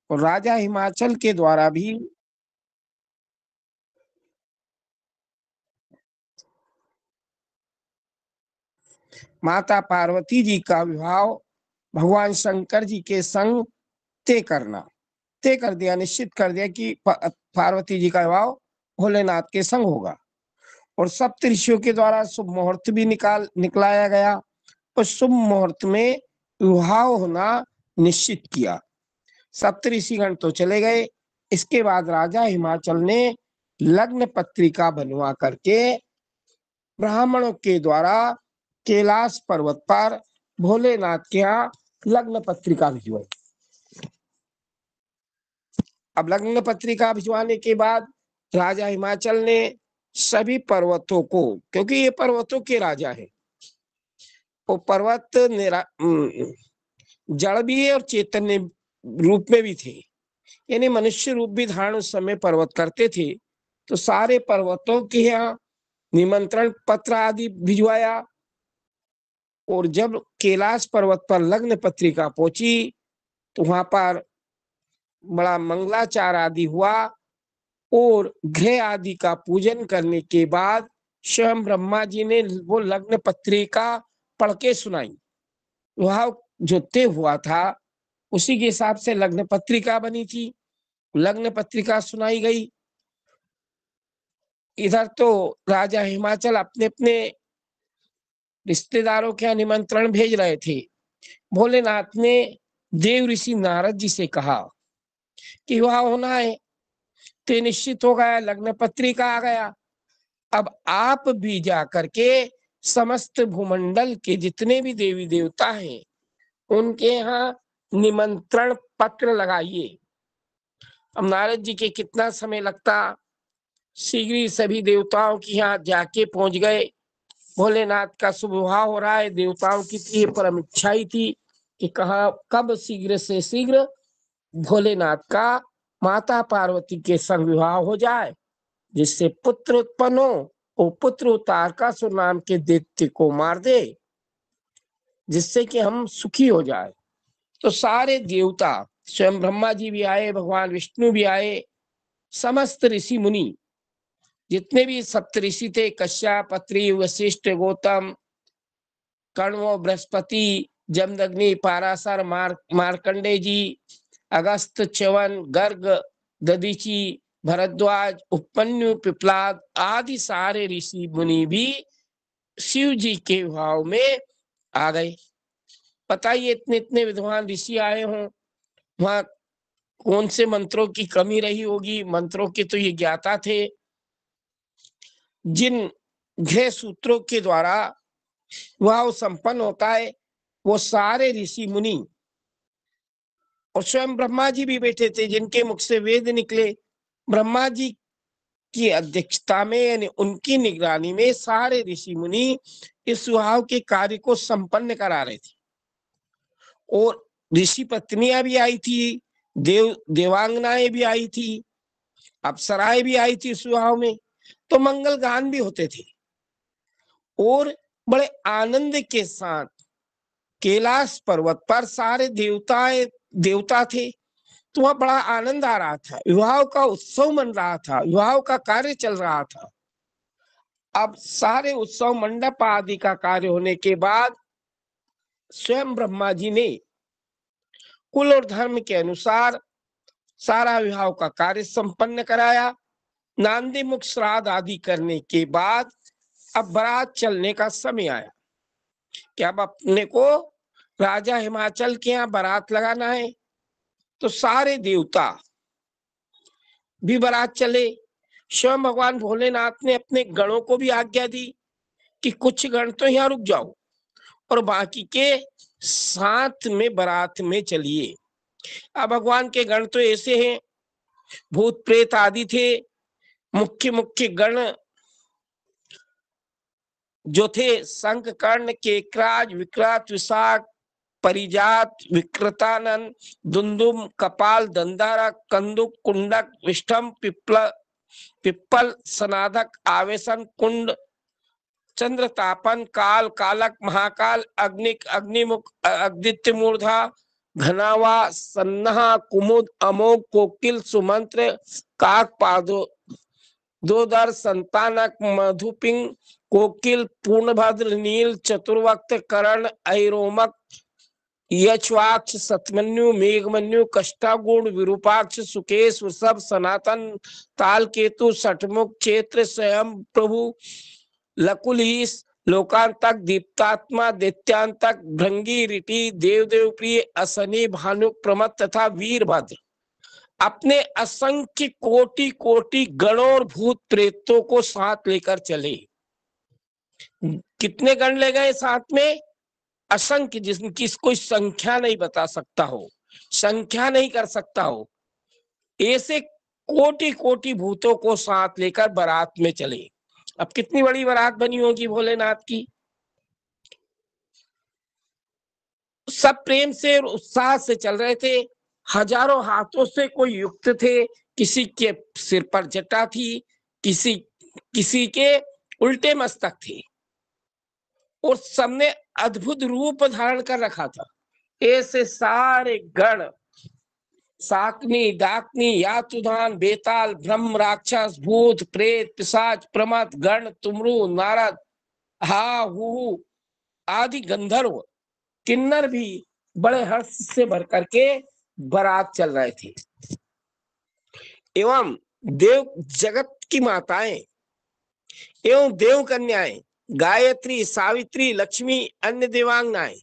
और राजा हिमाचल के द्वारा भी माता पार्वती जी का विवाह भगवान शंकर जी के संग तय करना तय कर दिया, निश्चित कर दिया कि पार्वती जी का विवाह भोलेनाथ के संग होगा। और सप्त ऋषियों के द्वारा शुभ मुहूर्त भी निकलाया गया। उस शुभ मुहूर्त में विवाह होना निश्चित किया। सप्त ऋषिगण तो चले गए। इसके बाद राजा हिमाचल ने लग्न पत्रिका बनवा करके ब्राह्मणों के द्वारा कैलाश पर्वत पर भोलेनाथ के यहाँ लग्न पत्रिका भिजवाई। अब लग्न पत्रिका भिजवाने के बाद राजा हिमाचल ने सभी पर्वतों को, क्योंकि ये पर्वतों के राजा है, वो पर्वत जड़ भी है और चैतन्य रूप में भी थे, यानी मनुष्य रूप भी धारण उस समय पर्वत करते थे। तो सारे पर्वतों के यहाँ निमंत्रण पत्र आदि भिजवाया। और जब कैलाश पर्वत पर लग्न पत्रिका पहुंची तो वहां पर बड़ा मंगलाचार आदि हुआ और ग्रह आदि का पूजन करने के बाद स्वयं ब्रह्मा जी ने वो लग्न पत्रिका पढ़ के सुनाई। वह जो तय हुआ था उसी के हिसाब से लग्न पत्रिका बनी थी, लग्न पत्रिका सुनाई गई। इधर तो राजा हिमाचल अपने अपने रिश्तेदारों के यहाँ निमंत्रण भेज रहे थे। भोलेनाथ ने देव ऋषि नारद जी से कहा कि वह होना है, तो निश्चित हो गया, लग्न पत्रिका आ गया। अब आप भी जा करके समस्त भूमंडल के जितने भी देवी देवता हैं उनके यहाँ निमंत्रण पत्र लगाइए। अब नारद जी के कितना समय लगता, शीघ्र ही सभी देवताओं के यहाँ जाके पहुंच गए। भोलेनाथ का शुभ विवाह हो रहा है। देवताओं की थी परम इच्छा ही थी कि कहा कब शीघ्र से शीघ्र भोलेनाथ का माता पार्वती के संग विवाह हो जाए, जिससे पुत्र उत्पन्न हो और पुत्र उतार का नाम के दैत्य को मार दे, जिससे कि हम सुखी हो जाए। तो सारे देवता, स्वयं ब्रह्मा जी भी आए, भगवान विष्णु भी आए, समस्त ऋषि मुनि जितने भी सप्त ऋषि थे, कश्यप, अत्रि, वशिष्ठ, गौतम, कण्व, बृहस्पति, जमदग्नि, पाराशर, मार्कंडे जी, अगस्त, च्यवन, गर्ग, दधीचि, भरद्वाज, उपमन्यु, पिपलाद आदि सारे ऋषि मुनि भी शिव जी के भाव में आ गए। बताइए, इतने इतने विद्वान ऋषि आए हों, वहां कौन से मंत्रों की कमी रही होगी? मंत्रों के तो ये ज्ञाता थे। जिन ग्रह सूत्रों के द्वारा वह संपन्न होता है वो सारे ऋषि मुनि और स्वयं ब्रह्मा जी भी बैठे थे, जिनके मुख से वेद निकले। ब्रह्मा जी की अध्यक्षता में, यानी उनकी निगरानी में सारे ऋषि मुनि इस विवाह के कार्य को संपन्न करा रहे थे। और ऋषि पत्नियां भी आई थी, देवांगनाएं भी आई थी, अप्सराएं भी आई थी इस विवाह में। तो मंगल गान भी होते थे और बड़े आनंद के साथ कैलाश पर्वत पर सारे देवता थे। तो वहां बड़ा आनंद आ रहा था, विवाह का उत्सव मन रहा था, विवाह का कार्य चल रहा था। अब सारे उत्सव मंडप आदि का कार्य होने के बाद स्वयं ब्रह्मा जी ने कुल और धर्म के अनुसार सारा विवाह का कार्य संपन्न कराया। नांदी मुख श्राद्ध आदि करने के बाद अब बारात चलने का समय आया कि अब अपने को राजा हिमाचल के यहाँ बारात लगाना है। तो सारे देवता भी बारात चले। स्वयं भगवान भोलेनाथ ने अपने गणों को भी आज्ञा दी कि कुछ गण तो यहाँ रुक जाओ और बाकी के साथ में बारात में चलिए। अब भगवान के गण तो ऐसे हैं, भूत प्रेत आदि थे। मुख्य मुख्य गण जो थे, शंख, कर्ण, केकराज, विक्रात, विशाख, परिजात, विकृतानन, दुंदुम, कपाल, दंदारा, कंदुक, कुंडक, विष्ठम, पिप्पल, सनाधक, आवेशन, कुंड, चंद्रतापन, काल, कालक, महाकाल, अग्निक, अग्निमुख, आदित्य मूर्धा, घनावा सन्ना कुमुद अमोघ कोकिल सुमंत्र काक पादो दोदर संतानक मधुपिंग कोकिल पूर्णभद्र नील चतुर्वक्त करण ऐरोमक यक्षवाक्ष सतमन्यु मेघमन्यु कष्टागुण विरूपाक्ष सुकेश वृषभ सनातन ताल केतु षटमुख क्षेत्र स्वयं प्रभु लकुलीस लोकांतक दीप्तात्मा दैत्यांतक भृंगी ऋटि देवदेव प्रिय असनी भानुक प्रमथ तथा वीरभद्र अपने असंख्य कोटि कोटि गणों और भूत प्रेतों को साथ लेकर चले। कितने गण ले गए साथ में? असंख्य, जिनकी कोई संख्या नहीं बता सकता हो, संख्या नहीं कर सकता हो, ऐसे कोटि कोटि भूतों को साथ लेकर बारात में चले। अब कितनी बड़ी बारात बनी होगी भोलेनाथ की। सब प्रेम से और उत्साह से चल रहे थे। हजारों हाथों से कोई युक्त थे, किसी के सिर पर जटा थी, किसी के उल्टे मस्तक थे और सबने अद्भुत रूप धारण कर रखा था। ऐसे सारे गण साकनी डाकनी यातुधान बेताल ब्रह्म राक्षस भूत प्रेत पिशाच प्रमथ गण तुमरू नारद हा हु आदि गंधर्व किन्नर भी बड़े हर्ष से भर करके बारात चल रहे थे। एवं देव जगत की माताएं एवं देव कन्याएं गायत्री सावित्री लक्ष्मी अन्य देवांगनाएं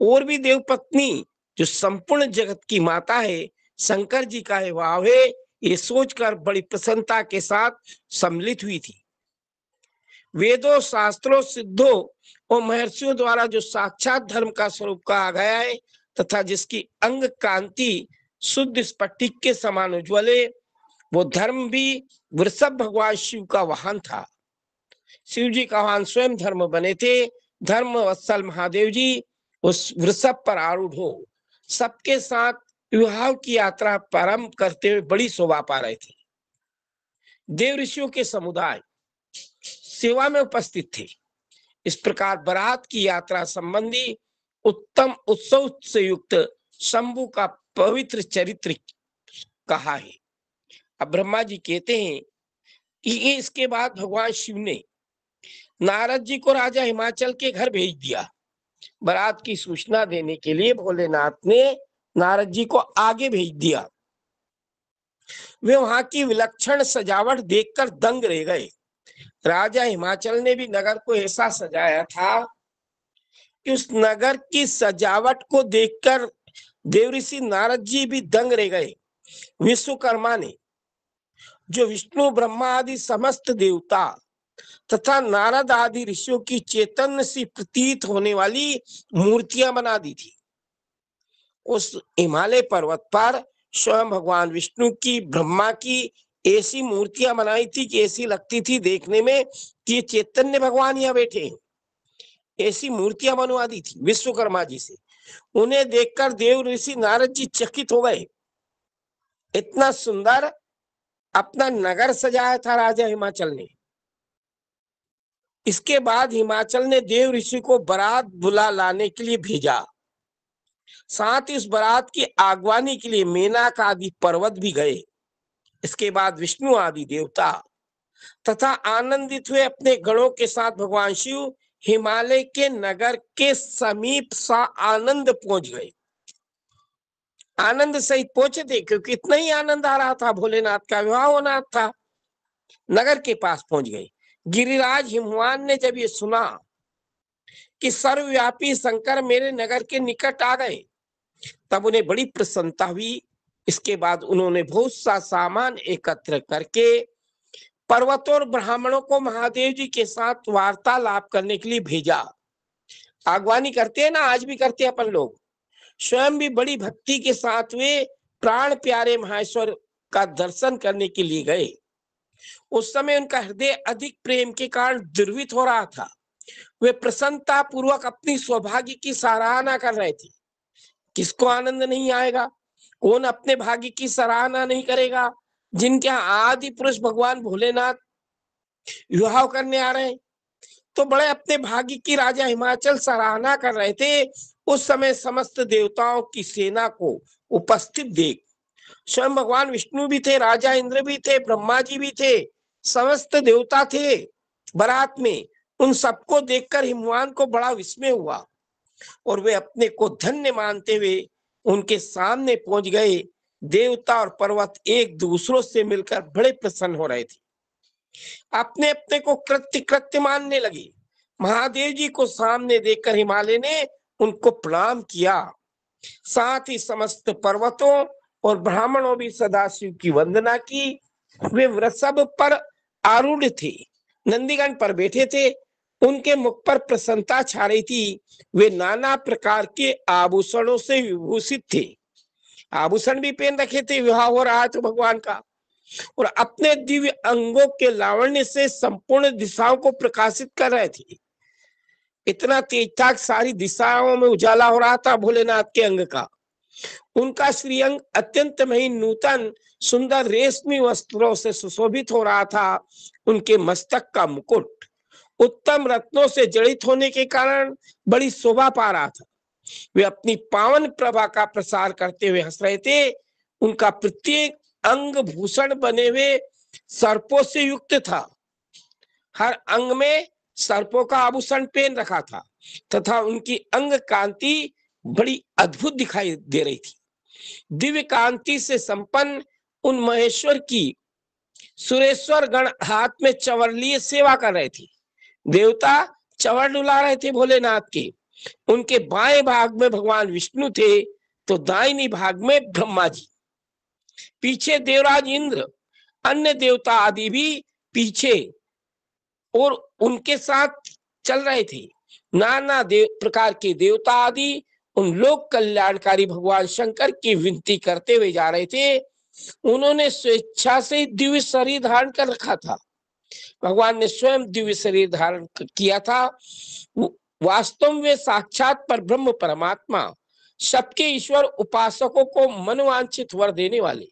और भी देव पत्नी जो संपूर्ण जगत की माता है, शंकर जी का विवाह है, ये सोचकर बड़ी प्रसन्नता के साथ सम्मिलित हुई थी। वेदों शास्त्रों सिद्धों और महर्षियों द्वारा जो साक्षात धर्म का स्वरूप कहा गया है तथा जिसकी अंग कांति शुद्ध स्फटिक के समान उज्ज्वल है, वो धर्म भी वृषभ भगवान शिव का वाहन था। शिव जी का वाहन स्वयं धर्म बने थे। धर्म वत्सल महादेव जी उस वृषभ पर आरूढ़ हो सबके साथ विवाह की यात्रा प्रारंभ करते हुए बड़ी शोभा पा रहे थे। देव ऋषियों के समुदाय सेवा में उपस्थित थे। इस प्रकार बारात की यात्रा संबंधी उत्तम उत्सव से युक्त शंभु का पवित्र चरित्र कहा है। अब ब्रह्मा जी कहते हैं कि इसके बाद भगवान शिव ने नारद जी को राजा हिमाचल के घर भेज दिया। बारात की सूचना देने के लिए भोलेनाथ ने नारद जी को आगे भेज दिया। वे वहां की विलक्षण सजावट देखकर दंग रह गए। राजा हिमाचल ने भी नगर को ऐसा सजाया था कि उस नगर की सजावट को देखकर देवऋषि नारद जी भी दंग रह गए। विश्वकर्मा ने जो विष्णु ब्रह्मा आदि समस्त देवता तथा नारद आदि ऋषियों की चैतन्य सी प्रतीत होने वाली मूर्तियां बना दी थी। उस हिमालय पर्वत पर स्वयं भगवान विष्णु की ब्रह्मा की ऐसी मूर्तियां बनाई थी कि ऐसी लगती थी देखने में कि ये चैतन्य भगवान यहाँ बैठे हैं। ऐसी मूर्तियां बनवा दी थी विश्वकर्मा जी से। उन्हें देखकर देव ऋषि नारद जी चकित हो गए। इतना सुंदर अपना नगर सजाया था राजा हिमाचल ने। इसके बाद हिमाचल ने देव ऋषि को बारात बुला लाने के लिए भेजा। साथ ही इस बारात की आगवानी के लिए मेनक आदि पर्वत भी गए। इसके बाद विष्णु आदि देवता तथा आनंदित हुए अपने गणों के साथ भगवान शिव हिमालय के नगर के समीप सा आनंद पहुंच गए। आनंद सहित पहुंचे थे क्योंकि इतना ही आनंद आ रहा था, भोलेनाथ का विवाह होना था। नगर के पास पहुंच गए। गिरिराज हिमवान ने जब ये सुना कि सर्वव्यापी शंकर मेरे नगर के निकट आ गए, तब उन्हें बड़ी प्रसन्नता हुई। इसके बाद उन्होंने बहुत सा सामान एकत्र करके पर्वतों और ब्राह्मणों को महादेव जी के साथ वार्तालाप करने के लिए भेजा। आगवानी करते हैं ना, आज भी करते हैं अपन लोग। स्वयं भी बड़ी भक्ति के साथ वे प्राण प्यारे महेश्वर का दर्शन करने के लिए गए। उस समय उनका हृदय अधिक प्रेम के कारण द्रवित हो रहा था। वे प्रसन्नता पूर्वक अपनी सौभाग्य की सराहना कर रहे थे। किसको आनंद नहीं आएगा? कौन अपने भाग्य की सराहना नहीं करेगा? जिनके आदि पुरुष भगवान भोलेनाथ विवाह करने आ रहे हैं, तो बड़े अपने भाग्य की राजा हिमाचल सराहना कर रहे थे। उस समय समस्त देवताओं की सेना को उपस्थित देख स्वयं भगवान विष्णु भी थे, राजा इंद्र भी थे, ब्रह्मा जी भी थे, समस्त देवता थे बारात में। उन सबको देखकर हिमवान को बड़ा विस्मय हुआ और वे अपने को धन्य मानते हुए उनके सामने पहुंच गए। देवता और पर्वत एक दूसरों से मिलकर बड़े प्रसन्न हो रहे थे, अपने अपने को कृत्य कृत्य मानने लगे। महादेव जी को सामने देखकर हिमालय ने उनको प्रणाम किया। साथ ही समस्त पर्वतों और ब्राह्मणों भी सदाशिव की वंदना की। वे वृषभ पर आरूढ़ थे, नंदीगण पर बैठे थे, उनके मुख पर प्रसन्नता छा रही थी। वे नाना प्रकार के आभूषणों से विभूषित थे, आभूषण भी पहन रखे थे, विवाह हो रहा था भगवान का, और अपने दिव्य अंगों के लावण्य से संपूर्ण दिशाओं को प्रकाशित कर रहे थे। इतना तेज था, सारी दिशाओं में उजाला हो रहा था भोलेनाथ के अंग का। उनका श्रीअंग अत्यंत महीन नूतन सुंदर रेशमी वस्त्रों से सुशोभित हो रहा था। उनके मस्तक का मुकुट उत्तम रत्नों से जड़ित होने के कारण बड़ी शोभा पा रहा था। वे अपनी पावन प्रभा का प्रसार करते हुए हंस रहे थे। उनका प्रत्येक अंग भूषण बने हुए सर्पों से युक्त था, हर अंग में सर्पों का आभूषण पहन रखा था तथा उनकी अंग कांति बड़ी अद्भुत दिखाई दे रही थी। दिव्य कांति से संपन्न उन महेश्वर की सुरेश्वर गण हाथ में चंवर लिए सेवा कर रहे थे। देवता चंवर डुला रहे थे भोलेनाथ के। उनके बाएं भाग में भगवान विष्णु थे तो दाहिनी भाग में ब्रह्मा जी, पीछे देवराज इंद्र, अन्य देवता आदि भी पीछे और उनके साथ चल रहे थे। नाना प्रकार के देवता आदि उन लोक कल्याणकारी भगवान शंकर की विनती करते हुए जा रहे थे। उन्होंने स्वेच्छा से दिव्य शरीर धारण कर रखा था। भगवान ने स्वयं दिव्य शरीर धारण किया था। वास्तव में साक्षात पर ब्रह्म परमात्मा, सबके ईश्वर, उपासकों को मनोवांछित वर देने वाले,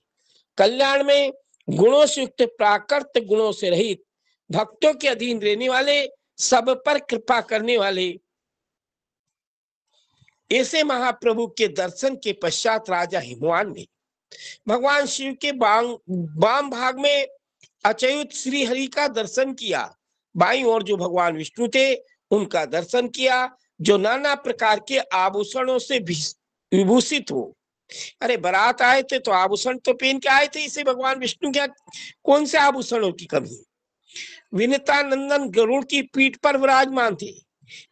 कल्याण में गुणों से युक्त, प्राकृत गुणों से रहित, भक्तों के अधीन रहने वाले, सब पर कृपा करने वाले, ऐसे महाप्रभु के दर्शन के पश्चात राजा हिमवान ने भगवान शिव के वाम भाग में अच्युत श्री हरि का दर्शन किया। बाईं ओर जो भगवान विष्णु थे उनका दर्शन किया, जो नाना प्रकार के आभूषणों से विभूषित हो। अरे बारात आए थे तो आभूषण तो पहन के आए थे, इसे भगवान विष्णु क्या कौन से आभूषणों की कमी। विनीता नंदन गरुड़ की पीठ पर विराजमान थे।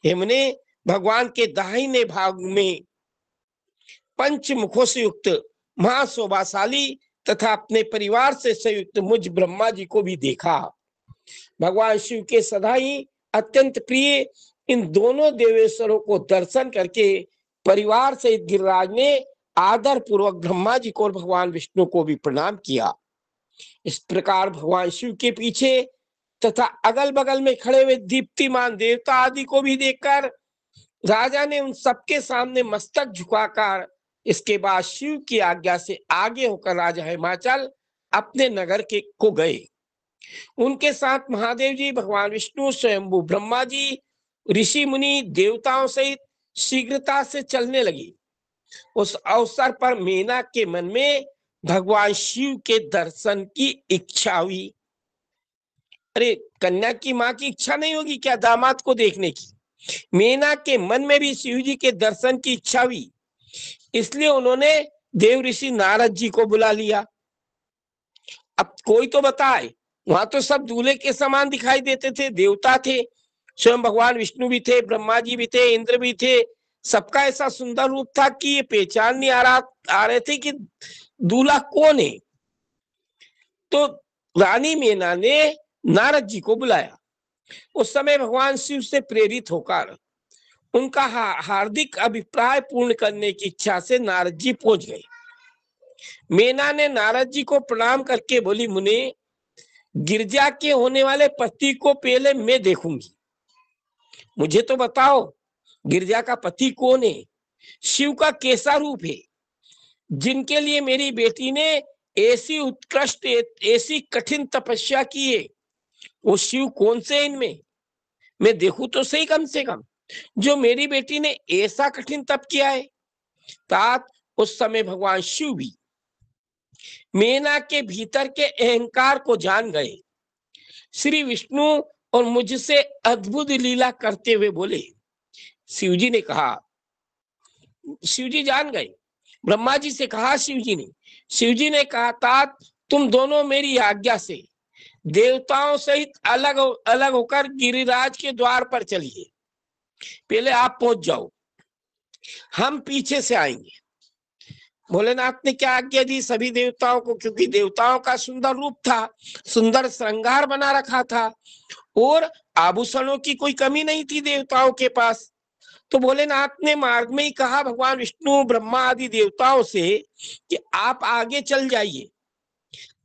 हमने भगवान के दाहिने भाग में पंच मुखों से युक्त महाशोभाशाली तथा अपने परिवार से संयुक्त मुझ ब्रह्मा जी को भी देखा। भगवान शिव के सदा ही अत्यंत प्रिय इन दोनों देवेश्वरों को दर्शन करके परिवार सहित गिरिराज ने आदर पूर्वक ब्रह्मा जी को और भगवान विष्णु को भी प्रणाम किया। इस प्रकार भगवान शिव के पीछे तथा अगल बगल में खड़े हुए दीप्तिमान देवता आदि को भी देखकर राजा ने उन सबके सामने मस्तक झुकाकर इसके बाद शिव की आज्ञा से आगे होकर राजा हिमाचल अपने नगर के को गए। उनके साथ महादेव जी, भगवान विष्णु, स्वयंभू ब्रह्मा जी, ऋषि मुनि, देवताओं सहित शीघ्रता से चलने लगी। उस अवसर पर मीना के मन में भगवान शिव के दर्शन की इच्छा हुई। अरे कन्या की माँ की इच्छा नहीं होगी क्या दामाद को देखने की? मीना के मन में भी शिव जी के दर्शन की इच्छा हुई, इसलिए उन्होंने देव ऋषि नारद जी को बुला लिया। अब कोई तो बताए, वहां तो सब दूल्हे के समान दिखाई देते थे, देवता थे, स्वयं भगवान विष्णु भी थे, ब्रह्मा जी भी थे, इंद्र भी थे, सबका ऐसा सुंदर रूप था कि ये पहचान नहीं आ रहे थे कि दूल्हा कौन है। तो रानी मीना ने नारद जी को बुलाया। उस समय भगवान शिव से प्रेरित होकर उनका हार्दिक अभिप्राय पूर्ण करने की इच्छा से नारद जी पहुंच गए। मीना ने नारद जी को प्रणाम करके बोली, मुनि, गिरजा के होने वाले पति को पहले मैं देखूंगी, मुझे तो बताओ गिरजा का पति कौन है, शिव का कैसा रूप है, जिनके लिए मेरी बेटी ने ऐसी उत्कृष्ट ऐसी कठिन तपस्या की है, वो शिव कौन से इनमें मैं देखूं तो सही कम से कम। जो मेरी बेटी ने ऐसा कठिन तप किया है। तात उस समय भगवान शिव भी मेना के भीतर के अहंकार को जान गए। श्री विष्णु और मुझसे अद्भुत लीला करते हुए बोले। शिवजी ने कहा, शिवजी जान गए। ब्रह्मा जी से कहा शिवजी ने कहा, तात तुम दोनों मेरी आज्ञा से देवताओं सहित अलग अलग होकर गिरिराज के द्वार पर चलिए। पहले आप पहुंच जाओ, हम पीछे से आएंगे। भोलेनाथ ने क्या आज्ञा दी सभी देवताओं को, क्योंकि देवताओं का सुंदर रूप था, सुंदर श्रृंगार बना रखा था और आभूषणों की कोई कमी नहीं थी देवताओं के पास। तो भोलेनाथ ने मार्ग में ही कहा भगवान विष्णु ब्रह्मा आदि देवताओं से कि आप आगे चल जाइए,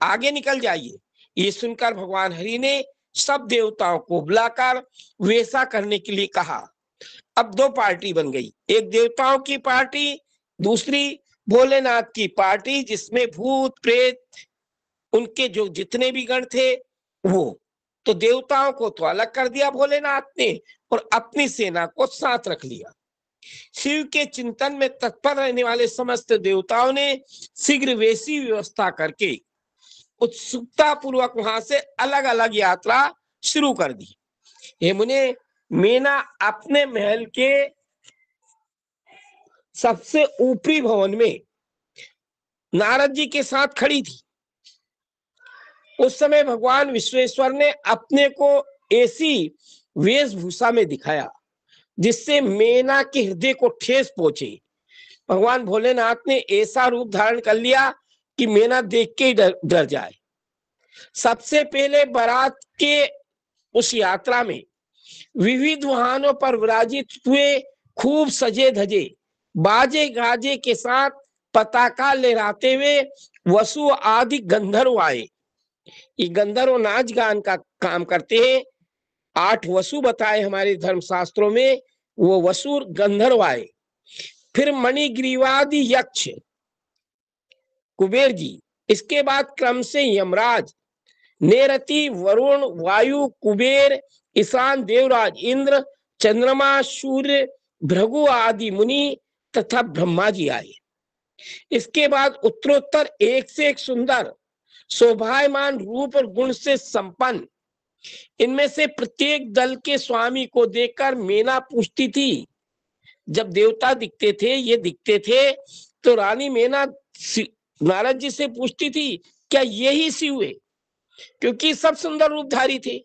आगे निकल जाइए। ये सुनकर भगवान हरि ने सब देवताओं को बुलाकर वैसा करने के लिए कहा। अब दो पार्टी बन गई, एक देवताओं की पार्टी, दूसरी भोलेनाथ की पार्टी, जिसमें भूत प्रेत उनके जो जितने भी गण थे वो। तो देवताओं को तो अलग कर दिया भोलेनाथ ने और अपनी सेना को साथ रख लिया। शिव के चिंतन में तत्पर रहने वाले समस्त देवताओं ने शीघ्र वैसी व्यवस्था करके उत्सुकता पूर्वक वहां से अलग अलग यात्रा शुरू कर दी। हे मुने, मेना अपने महल के सबसे ऊपरी भवन में नारद जी के साथ खड़ी थी। उस समय भगवान विश्वेश्वर ने अपने को ऐसी वेशभूषा में दिखाया जिससे मेना के हृदय को ठेस पहुंचे। भगवान भोलेनाथ ने ऐसा रूप धारण कर लिया कि मेना देख के ही डर जाए। सबसे पहले बारात के उस यात्रा में विविध वाहनों पर विराजित हुए, खूब सजे धजे, बाजे गाजे के साथ पताका लहराते हुए वसु आदि गंधर्व आए। ये गंधर्व नाच गान का काम करते हैं। 8 वसु बताए हमारे धर्मशास्त्रों में, वो वसुर गंधर्व आए। फिर मणिग्रीवादि यक्ष कुबेर जी, इसके बाद क्रम से यमराज, नेरति, वरुण, वायु, कुबेर, ईशान देवराज, इंद्र, चंद्रमा, सूर्य, भृगु आदि मुनि तथा ब्रह्मा जी आए। इसके बाद उत्तरोत्तर एक से एक सुंदर शोभायमान रूप और गुण से संपन्न, इनमें से प्रत्येक दल के स्वामी को देखकर मेना पूछती थी। जब देवता दिखते थे, ये दिखते थे, तो रानी मेना नारद जी से पूछती थी, क्या यही शिव है? क्योंकि सब सुंदर रूपधारी थे।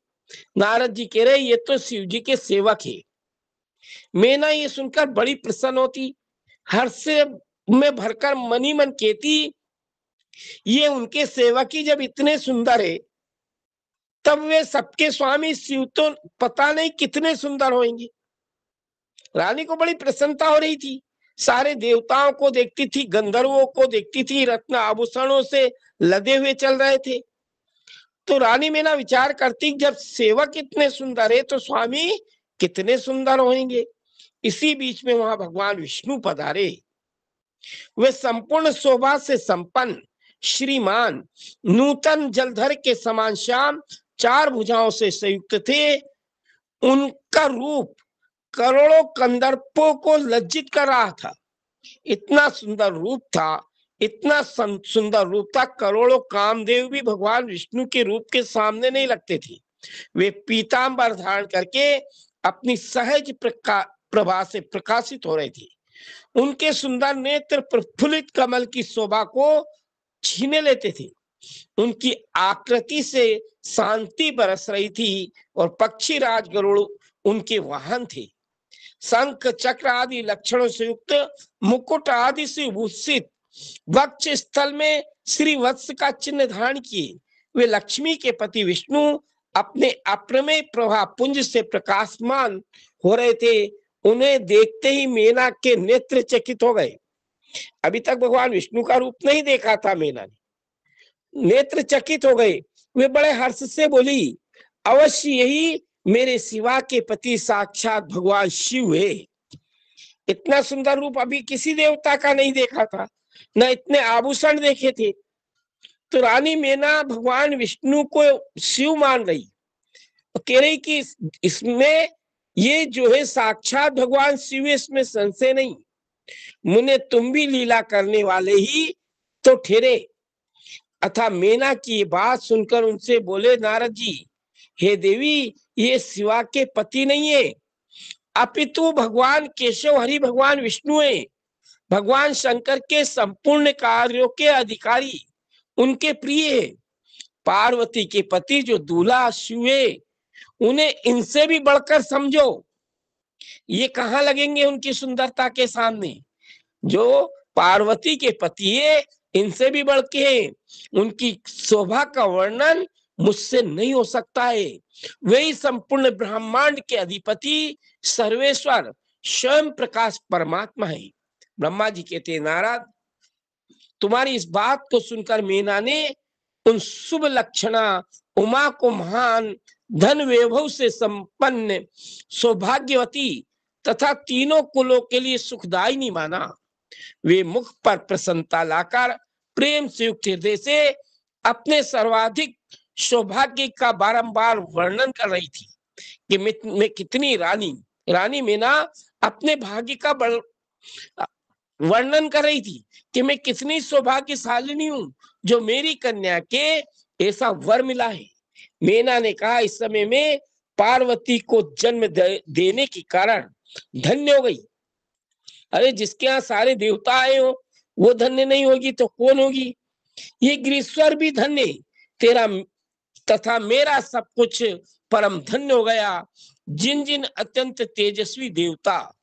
नारद जी कह रहे, ये तो शिव जी के सेवक है। मेना ये सुनकर बड़ी प्रसन्न होती, हर्ष में भरकर मनी मन कहती, ये उनके सेवक ही जब इतने सुंदर है, तब वे सबके स्वामी शिव तो पता नहीं कितने सुंदर होंगे। रानी को बड़ी प्रसन्नता हो रही थी। सारे देवताओं को देखती थी, गंधर्वों को देखती थी, रत्न आभूषणों से लदे हुए चल रहे थे। तो रानी मेना विचार करती, जब सेवक इतने सुंदर है तो स्वामी कितने सुंदर होंगे। इसी बीच में वहां भगवान विष्णु पधारे। वे संपूर्ण शोभा से संपन्न, श्रीमान, नूतन जलधर के समान श्याम, 4 भुजाओं से संयुक्त थे। उनका रूप करोड़ों कंदर्पों को लज्जित कर रहा था। इतना सुंदर रूप था, इतना सुंदर रूप था, करोड़ों कामदेव भी भगवान विष्णु के रूप के सामने नहीं लगते थे। वे पीतांबर धारण करके अपनी सहज प्रभा से प्रकाशित हो रहे थे। उनके सुंदर नेत्र प्रफुल्लित कमल की शोभा को छीने लेते थे। उनकी आकृति से शांति बरस रही थी और पक्षी राज गरुड़ उनके वाहन थे। शंख चक्र आदि लक्षणों से युक्त मुकुट आदि से भूषित, वक्ष स्थल में श्री वत्स का चिन्ह धारण किए, वे लक्ष्मी के पति विष्णु अपने अप्रमेय प्रभा पुंज से प्रकाशमान हो रहे थे। उन्हें देखते ही मेना के नेत्र चकित हो गए। अभी तक भगवान विष्णु का रूप नहीं देखा था मेना ने, नेत्र चकित हो गए। वे बड़े हर्ष से बोली, अवश्य यही मेरे शिवा के पति साक्षात भगवान शिव है। इतना सुंदर रूप अभी किसी देवता का नहीं देखा था, न इतने आभूषण देखे थे। तो रानी मेना भगवान विष्णु को शिव मान रही, कह रही कि इसमें ये जो है साक्षात भगवान शिव, इसमें संशय नहीं। मुने तुम भी लीला करने वाले ही तो ठहरे। अथा मेना की बात सुनकर उनसे बोले नारद जी, हे देवी, ये शिवा के पति नहीं है, अपितु भगवान केशव हरि भगवान विष्णु है, भगवान शंकर के संपूर्ण कार्यों के अधिकारी, उनके प्रिय है। पार्वती के पति जो दूल्हा शिव है, उन्हें इनसे भी बढ़कर समझो। ये कहाँ लगेंगे उनकी सुंदरता के सामने? जो पार्वती के पति है, इनसे भी बढ़ के हैं। उनकी शोभा का वर्णन मुझसे नहीं हो सकता है। वही संपूर्ण ब्रह्मांड के अधिपति सर्वेश्वर स्वयं प्रकाश परमात्मा है। ब्रह्मा जी कहते, नारद, तुम्हारी इस बात को सुनकर मीना ने उन शुभ लक्षणा उमा को महान धन वैभव से संपन्न सौभाग्यवती तथा तीनों कुलों के लिए सुखदायिनी माना। वे मुख पर प्रसन्नता लाकर प्रेम से युक्त हृदय से अपने सर्वाधिक सौभाग्य का बारंबार वर्णन कर रही थी कि मैं कितनी रानी मीना अपने भाग्य का वर्णन कर रही थी कि मैं कितनी सौभाग्यशालिनी हूं जो मेरी कन्या के ऐसा वर मिला है। मीना ने कहा, इस समय में पार्वती को जन्म देने के कारण धन्य हो गई। अरे जिसके यहाँ सारे देवता आए हो वो धन्य नहीं होगी तो कौन होगी? ये गिरीश्वर भी धन्य, तेरा तथा मेरा सब कुछ परम धन्य हो गया। जिन जिन अत्यंत तेजस्वी देवता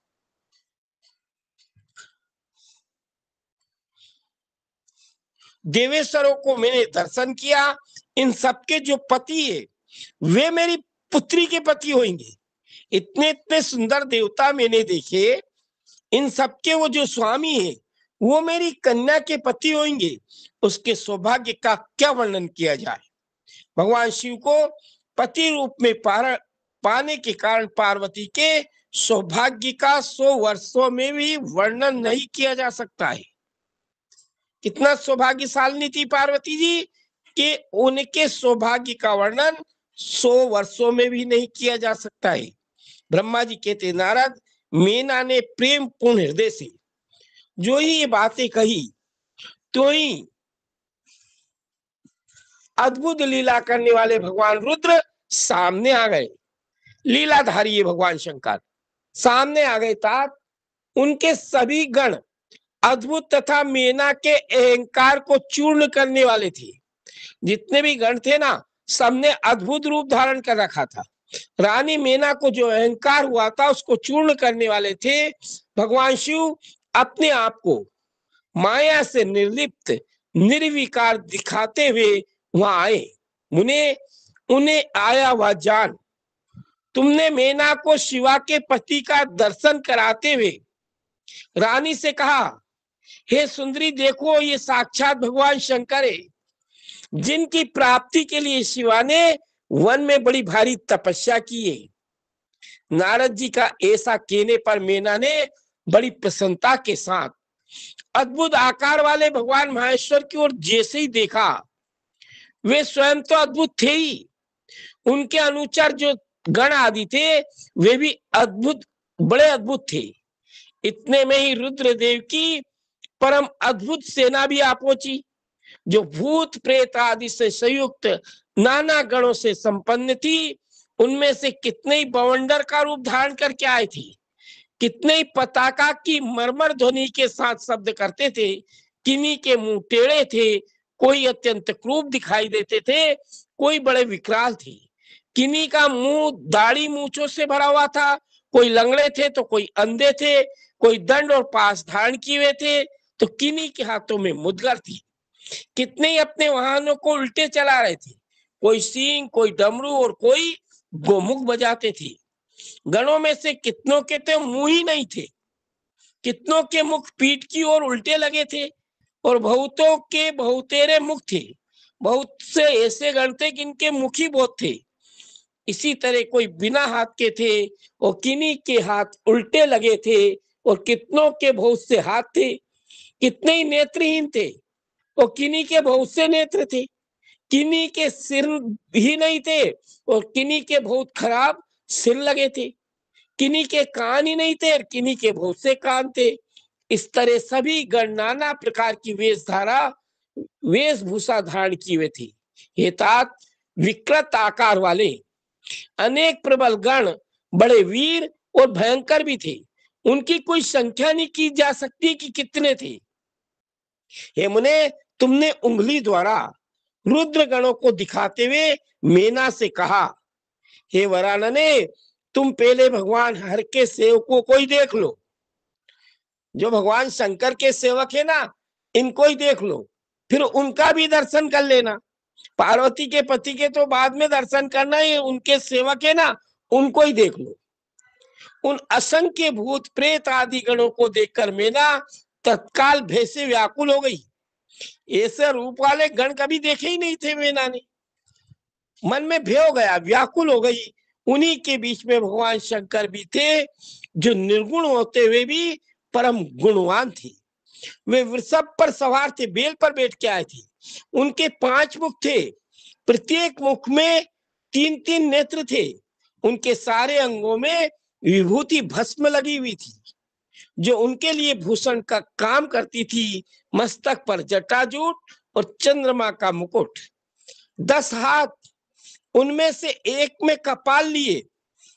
देवेश्वरों को मैंने दर्शन किया, इन सबके जो पति है वे मेरी पुत्री के पति होंगे। इतने इतने सुंदर देवता मैंने देखे, इन सबके वो जो स्वामी है वो मेरी कन्या के पति होंगे। उसके सौभाग्य का क्या वर्णन किया जाए? भगवान शिव को पति रूप में पाने के कारण पार्वती के सौभाग्य का 100 वर्षों में भी वर्णन नहीं किया जा सकता है। कितना सौभाग्यशालिनी थी पार्वती जी कि उनके सौभाग्य का वर्णन 100 वर्षों में भी नहीं किया जा सकता है। ब्रह्मा जी कहते, नारद, मीना ने प्रेम पूर्ण हृदय से जो ही ये बातें कही, तो ही अद्भुत लीला करने वाले भगवान रुद्र सामने आ गए। लीलाधारी है भगवान शंकर सामने आ गए था। उनके सभी गण अद्भुत तथा मीना के अहंकार को चूर्ण करने वाले थे। जितने भी गण थे ना, सबने अद्भुत रूप धारण कर रखा था। रानी मीना को जो अहंकार हुआ था उसको चूर्ण करने वाले थे। भगवान शिव अपने आप को माया से निर्लिप्त निर्विकार दिखाते हुए वहां आए। उन्हें आया हुआ जान, तुमने मीना को शिवा के पति का दर्शन कराते हुए रानी से कहा, हे सुंदरी, देखो ये साक्षात भगवान शंकर है, जिनकी प्राप्ति के लिए शिवा ने वन में बड़ी भारी तपस्या की है। नारद जी का ऐसा कहने पर मीना ने बड़ी प्रसन्नता के साथ अद्भुत आकार वाले भगवान महेश्वर की ओर जैसे ही देखा, वे स्वयं तो अद्भुत थे ही, उनके अनुचर जो गण आदि थे वे भी अद्भुत, बड़े अद्भुत थे। इतने में ही रुद्रदेव की परम अद्भुत सेना भी आ पहुंची, जो भूत प्रेत आदि से संयुक्त नाना गणों से संपन्न थी। उनमें से कितने ही बवंडर का रूप धारण करके आए थे, कितने ही पताका की मरमर ध्वनि के साथ शब्द करते थे। किन्हीं के मुंह टेढ़े थे, कोई अत्यंत क्रूर दिखाई देते थे, कोई बड़े विकराल थे। किन्हीं का मुंह दाढ़ी मूंछों से भरा हुआ था, कोई लंगड़े थे तो कोई अंधे थे, कोई दंड और पास धारण किए हुए थे तो किन्हीं के हाथों में मुदगर थी। कितने ही अपने वाहनों को उल्टे चला रहे थे, कोई सींग, कोई डमरू और कोई गोमुख बजाते थे। गणों में से कितनों के तो मुंह ही नहीं थे, कितनों के मुख पीठ की ओर उल्टे लगे थे और बहुतों के बहुतेरे मुख थे। बहुत से ऐसे गण थे जिनके मुख ही बहुत थे। इसी तरह कोई बिना हाथ के थे और किन्हीं के हाथ उल्टे लगे थे और कितनों के बहुत से हाथ थे। कितने ही नेत्रहीन थे और किन्हीं के बहुत से नेत्र थे। किन्हीं के सिर ही नहीं थे और किन्हीं के बहुत खराब सिर लगे थे। किन्हीं के कान ही नहीं थे, किन्हीं के बहुत से कान थे। इस तरह सभी गण नाना प्रकार की वेशभूषा धारण किए हुए थे। हेतात विकृत आकार वाले अनेक प्रबल गण बड़े वीर और भयंकर भी थे। उनकी कोई संख्या नहीं की जा सकती कि कितने थे। हे मुने, तुमने उंगली द्वारा रुद्र गणों को दिखाते हुए मेना से कहा, हे वरानने, तुम पहले भगवान हर के सेवकों को ही देख लो। जो भगवान शंकर के सेवक है ना, इनको ही देख लो, फिर उनका भी दर्शन कर लेना। पार्वती के पति के तो बाद में दर्शन करना है, उनके सेवक है ना, उनको ही देख लो। उन असंख्य भूत प्रेत आदि गणों को देखकर मेना तत्काल भय से व्याकुल हो गई। ऐसे रूप वाले गण कभी देखे ही नहीं थे मेना ने। मन में भय हो गया, व्याकुल हो गई। उन्हीं के बीच में भगवान शंकर भी थे, जो निर्गुण होते हुए भी परम गुणवान थे। वे वृषभ पर सवार थे, बेल पर बैठ के आए थे। उनके 5 मुख थे, प्रत्येक मुख में 3-3 नेत्र थे। उनके सारे अंगों में विभूति भस्म लगी हुई थी, जो उनके लिए भूषण का काम करती थी। मस्तक पर जटाजूट और चंद्रमा का मुकुट, 10 हाथ, उनमें से एक में कपाल लिए,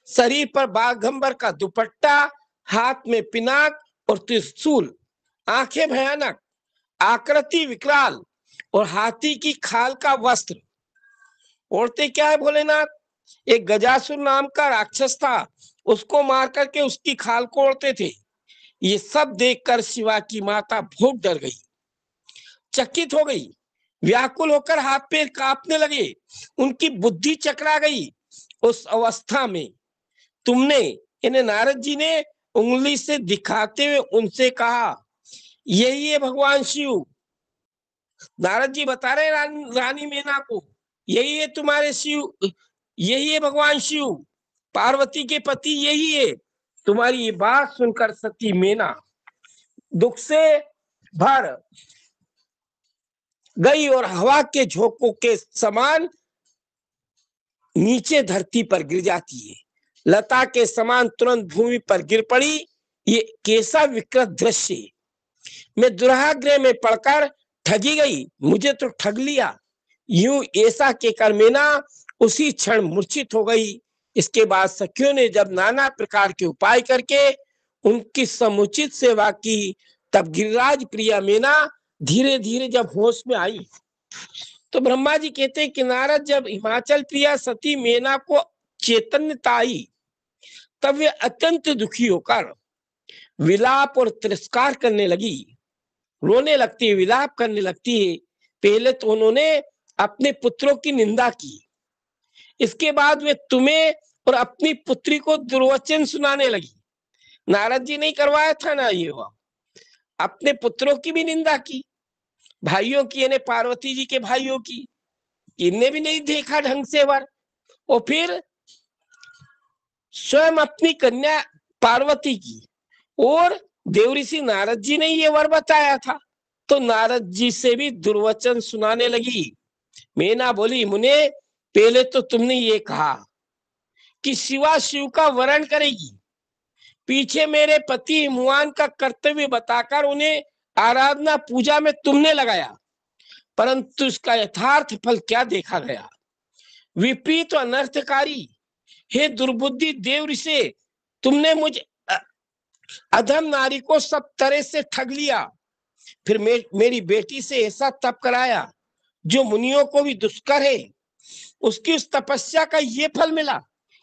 शरीर पर बाघंबर का दुपट्टा, हाथ में पिनाक और त्रिशूल, आंखें भयानक, आकृति विकराल और हाथी की खाल का वस्त्र। औरतें क्या है भोलेनाथ, एक गजासुर नाम का राक्षस था, उसको मार करके उसकी खाल को ओढ़ते थे। ये सब देखकर शिवा की माता बहुत डर गई, चकित हो गई, व्याकुल होकर हाथ पैर कांपने लगे, उनकी बुद्धि चकरा गई। उस अवस्था में तुमने, इन्हें नारद जी ने उंगली से दिखाते हुए उनसे कहा, यही है भगवान शिव। नारद जी बता रहे रानी मेना को, यही है तुम्हारे शिव, यही है भगवान शिव, पार्वती के पति यही है। तुम्हारी ये बात सुनकर सती मेना दुख से भर गई और हवा के झोंकों के समान नीचे धरती पर गिर जाती है। लता के समान तुरंत भूमि पर गिर पड़ी। ये कैसा विकृत दृश्य! मैं दुराग्रह में पड़कर ठगी गई, मुझे तो ठग लिया। यूं ऐसा कहकर मेना उसी क्षण मूर्छित हो गई। इसके बाद सखियों ने जब नाना प्रकार के उपाय करके उनकी समुचित सेवा की, तब गिरिराज प्रिया मेना धीरे धीरे जब होश में आई, तो ब्रह्मा जी कहते हैं कि नारद, जब हिमाचल प्रिया सती मेना को चैतन्यता आई, तब वे अत्यंत दुखी होकर विलाप और तिरस्कार करने लगी, रोने लगती है, विलाप करने लगती है। पहले तो उन्होंने अपने पुत्रों की निंदा की, इसके बाद वे तुम्हें और अपनी पुत्री को दुर्वचन सुनाने लगी। नारद जी नहीं करवाया था ना ये, हुआ अपने पुत्रों की भी निंदा की, भाइयों की, यानी पार्वती जी के भाइयों की, इनने भी नहीं देखा ढंग से वर। और फिर स्वयं अपनी कन्या पार्वती की और देवऋषि नारद जी ने ये वर बताया था, तो नारद जी से भी दुर्वचन सुनाने लगी। मेना बोली, मुने, पहले तो तुमने ये कहा कि शिवा शिव का वरण करेगी, पीछे मेरे पति हिमवान का कर्तव्य बताकर उन्हें आराधना पूजा में तुमने लगाया, परंतु इसका यथार्थ फल क्या देखा गया? विपरीत अनर्थकारी। हे दुर्बुद्धि देवऋषि, तुमने मुझ अधम नारी को सब तरह से ठग लिया, फिर मेरी बेटी से ऐसा तप कराया जो मुनियों को भी दुष्कर है। उसकी उस तपस्या का ये फल मिला,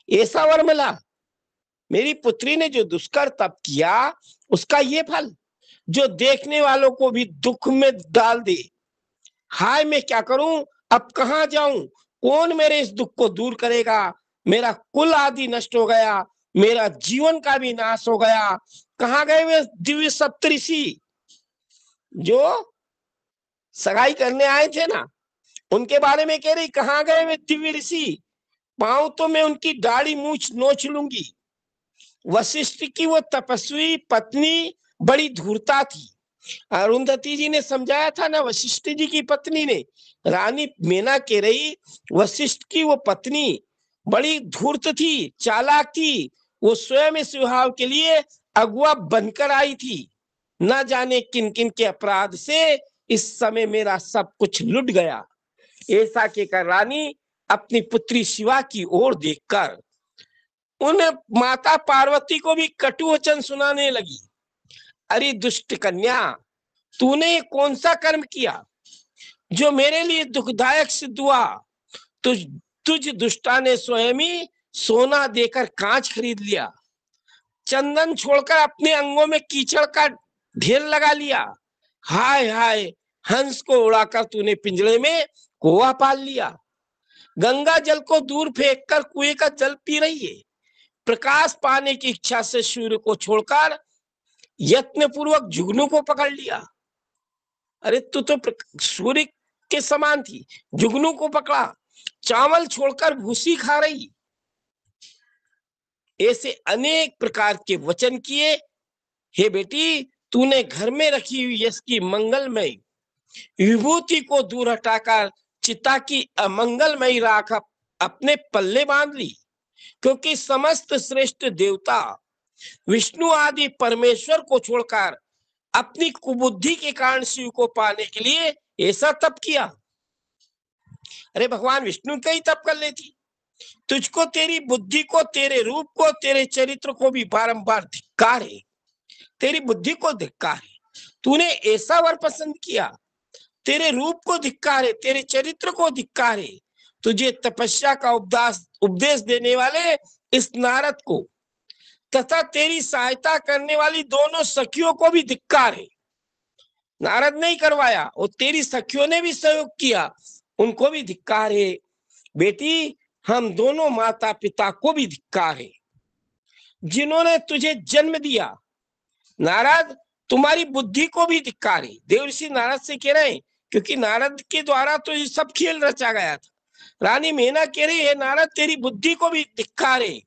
ऐसा वर मिला। मेरी पुत्री ने जो दुष्कर तप किया, उसका ये फल, जो देखने वालों को भी दुख में डाल दे। हाय, मैं क्या करूं, अब कहां जाऊं, कौन मेरे इस दुख को दूर करेगा? मेरा कुल आदि नष्ट हो गया, मेरा जीवन का भी नाश हो गया। कहां गए वे दिव्य सप्तऋषि जो सगाई करने आए थे ना, उनके बारे में कह रही, कहां गए वे दिव्य ऋषि? पाऊं तो मैं उनकी दाढ़ी मूछ नोच लूंगी। वशिष्ठ की वो तपस्वी पत्नी बड़ी धूर्ता थी। अरुंधति जी ने समझाया था ना, वशिष्ठ जी की पत्नी ने, रानी मेना कह रही, वशिष्ठ की वो पत्नी बड़ी धूर्त थी, चालाक थी, वो स्वयं इस विवाह के लिए अगुआ बनकर आई थी। न जाने किन किन के अपराध से इस समय मेरा सब कुछ लुट गया। ऐसा कहकर रानी अपनी पुत्री शिवा की ओर देखकर उन माता पार्वती को भी कटु वचन सुनाने लगी। अरे दुष्ट कन्या, तूने कौन सा कर्म किया जो मेरे लिए दुखदायक सिद्ध हुआ? तुझ तुझ दुष्टा ने स्वयं ही सोना देकर कांच खरीद लिया, चंदन छोड़कर अपने अंगों में कीचड़ का ढेर लगा लिया। हाय हाय, हंस को उड़ाकर तूने पिंजरे में कौवा पाल लिया। गंगा जल को दूर फेंककर कुएं का जल पी रही है। प्रकाश पाने की इच्छा से सूर्य को छोड़कर यत्न पूर्वक जुगनू को पकड़ लिया। अरे तू तो सूर्य के समान थी, जुगनू को पकड़ा। चावल छोड़कर भूसी खा रही। ऐसे अनेक प्रकार के वचन किए। हे बेटी, तूने घर में रखी हुई यश की मंगलमय विभूति को दूर हटाकर चिता की अमंगलमयी राख अपने पल्ले बांध ली, क्योंकि समस्त श्रेष्ठ देवता विष्णु आदि परमेश्वर को छोड़कर अपनी कुबुद्धि के कारण शिव को पाने के लिए ऐसा तप किया। अरे भगवान विष्णु का ही तप कर लेती। तुझको, तेरी बुद्धि को, तेरे रूप को, तेरे चरित्र को भी बारंबार धिक्कार है। तेरी बुद्धि को धिक्कार है, तूने ऐसा वर पसंद किया। तेरे रूप को धिक्कार है, तेरे चरित्र को धिक्कार है। तुझे तपस्या का उपदेश देने वाले इस नारद को तथा तेरी सहायता करने वाली दोनों सखियों को भी धिक्कार है। नारद ने ही करवाया और तेरी सखियों ने भी सहयोग किया, उनको भी धिक्कार है। बेटी, हम दोनों माता पिता को भी धिक्कार है जिन्होंने तुझे जन्म दिया। नारद, तुम्हारी बुद्धि को भी धिक्कार है। देवर्षि नारद से कह रहे हैं, क्योंकि नारद के द्वारा तो ये सब खेल रचा गया था। रानी मेना कह रही है, नारद तेरी बुद्धि को भी धिक्कार है।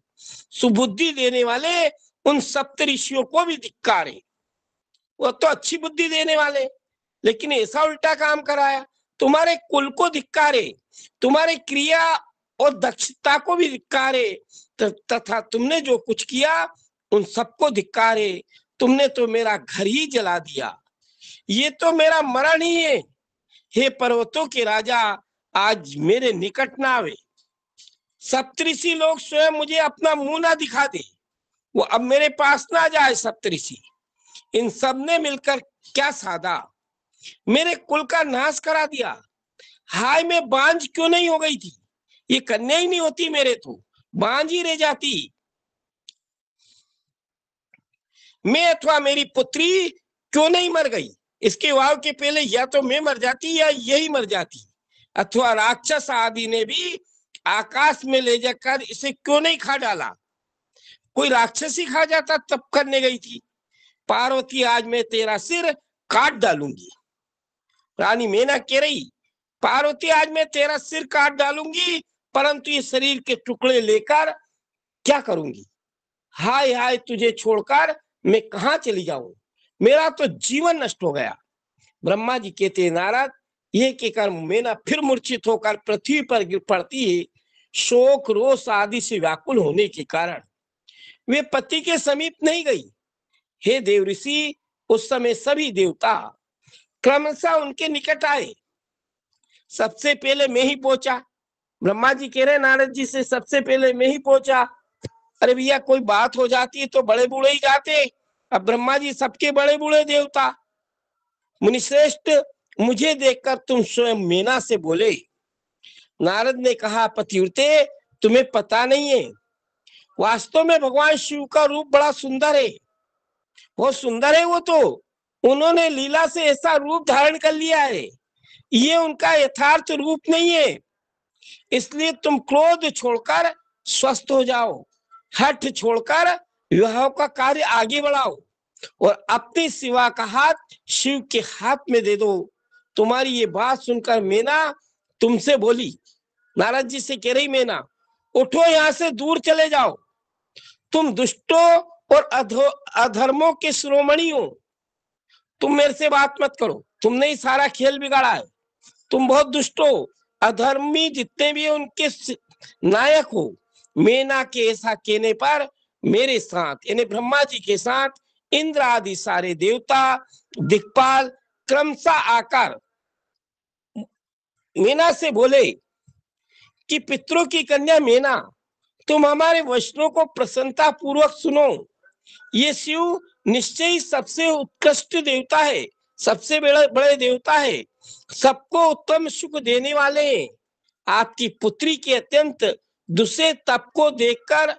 सुबुद्धि देने वाले उन सप्त ऋषियों को भी धिक्कार है। वो तो अच्छी बुद्धि देने वाले, लेकिन ऐसा उल्टा काम कराया। तुम्हारे कुल को धिक्कार है, तुम्हारे क्रिया और दक्षता को भी धिक्कार है, तथा तुमने जो कुछ किया उन सबको धिक्कार है। तुमने तो मेरा घर ही जला दिया, ये तो मेरा मरण ही है। हे पर्वतों के राजा, आज मेरे निकट ना आवे। सप्तऋषि लोग स्वयं मुझे अपना मुंह ना दिखा दे, वो अब मेरे पास ना जाए। सप्तऋषि इन सब ने मिलकर क्या साधा, मेरे कुल का नाश करा दिया। हाय, मैं बांझ क्यों नहीं हो गई थी? ये कन्या ही नहीं होती मेरे, तो बांझ ही रह जाती। मैं अथवा मेरी पुत्री क्यों नहीं मर गई? इसके वाव के पहले या तो मैं मर जाती या यही मर जाती, अथवा राक्षस आदि ने भी आकाश में ले जाकर इसे क्यों नहीं खा डाला? कोई राक्षस ही खा जाता तब करने गई थी। पार्वती, आज मैं तेरा सिर काट डालूंगी। रानी मेना कह रही, पार्वती, आज मैं तेरा सिर काट डालूंगी, परंतु ये शरीर के टुकड़े लेकर क्या करूंगी? हाय हाय, तुझे छोड़कर मैं कहां चली जाऊं? मेरा तो जीवन नष्ट हो गया। ब्रह्मा जी कहते, नारद, ये कहकर मेना फिर मूर्छित होकर पृथ्वी पर गिर पड़ती है। शोक रोष आदि से व्याकुल होने के कारण वे पति के समीप नहीं गई। हे देवऋषि, उस समय सभी देवता क्रमशः उनके निकट आए। सबसे पहले मैं ही पहुंचा। ब्रह्मा जी कह रहे नारद जी से, सबसे पहले मैं ही पहुंचा। अरे भैया, कोई बात हो जाती है तो बड़े बूढ़े ही जाते। अब ब्रह्मा जी सबके बड़े बूढ़े देवता। मुनिश्रेष्ठ, मुझे देखकर तुम स्वयं मेना से बोले। नारद ने कहा, पतिव्रते, तुम्हें पता नहीं है, वास्तव में भगवान शिव का रूप बड़ा सुंदर है। बहुत सुंदर है वो तो, उन्होंने लीला से ऐसा रूप धारण कर लिया है, ये उनका यथार्थ रूप नहीं है। इसलिए तुम क्रोध छोड़कर स्वस्थ हो जाओ, हठ छोड़कर विवाह का कार्य आगे बढ़ाओ और अपनी शिवा का हाथ शिव के हाथ में दे दो। तुम्हारी ये बात सुनकर मेना तुमसे बोली। नारद जी से कह रही मेना, उठो, यहाँ से दूर चले जाओ। तुम दुष्टों और अधर्मों के शिरोमणि हो। तुम मेरे से बात मत करो, तुमने ही सारा खेल बिगाड़ा है। तुम बहुत दुष्ट हो, अधर्मी जितने भी उनके नायक हो। मेना के ऐसा कहने पर मेरे साथ यानी ब्रह्मा जी के साथ इंद्र आदि सारे देवता दिक्पाल क्रमशः आकर मीना से बोले कि पितरों की कन्या मीना, तुम हमारे वचनों को प्रसन्नता पूर्वक सुनो। ये शिव निश्चय ही सबसे उत्कृष्ट देवता है, सबसे बड़े बड़े देवता है, सबको उत्तम सुख देने वाले हैं। आपकी पुत्री के अत्यंत दूसरे तप को देखकर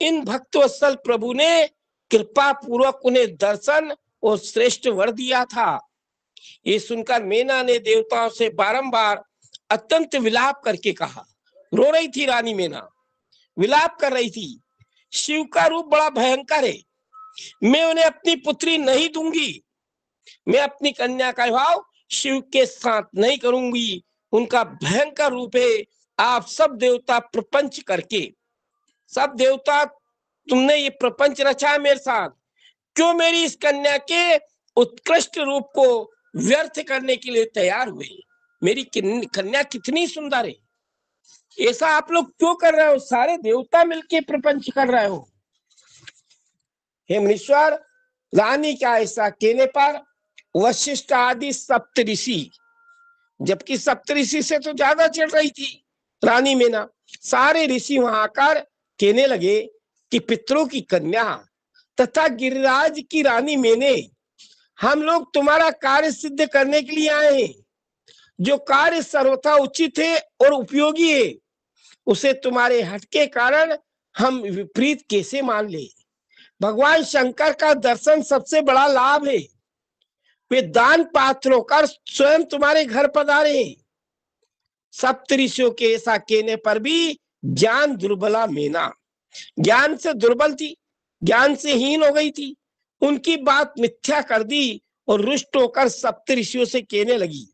इन भक्तवत्सल प्रभु ने कृपा पूर्वक उन्हें दर्शन और श्रेष्ठ वर दिया था। ये सुनकर मीना ने देवताओं से बारंबार अत्यंत विलाप करके कहा। रो रही थी रानी मीना, विलाप कर रही थी। शिव का रूप बड़ा भयंकर है, मैं उन्हें अपनी पुत्री नहीं दूंगी, मैं अपनी कन्या का विवाह शिव के साथ नहीं करूंगी, उनका भयंकर रूप है। आप सब देवता प्रपंच करके, सब देवता तुमने ये प्रपंच रचा है मेरे साथ, क्यों मेरी इस कन्या के उत्कृष्ट रूप को व्यर्थ करने के लिए तैयार हुए? मेरी कन्या कितनी सुंदर है, ऐसा आप लोग क्यों कर रहे हो? सारे देवता मिलके प्रपंच कर रहे हो। हे मुनीश्वर, रानी का ऐसा कहने पर वशिष्ठ आदि सप्तऋषि, जबकि सप्तऋषि से तो ज्यादा चिढ़ रही थी रानी मीना, सारे ऋषि वहां आकर कहने लगे कि पितरों की कन्या तथा गिरिराज की रानी मैंने, हम लोग तुम्हारा कार्य सिद्ध करने के लिए आए हैं। जो कार्य सर्वथा उचित है और उपयोगी है, उसे तुम्हारे हट के कारण हम विपरीत कैसे मान ले? भगवान शंकर का दर्शन सबसे बड़ा लाभ है, वे दान पात्र होकर स्वयं तुम्हारे घर पधारे। सप्तऋषियों के ऐसा कहने पर भी ज्ञान दुर्बला मीना, ज्ञान से दुर्बल थी, ज्ञान से हीन हो गई थी, उनकी बात मिथ्या कर दी और रुष्ट होकर सप्तऋषियों से कहने लगी,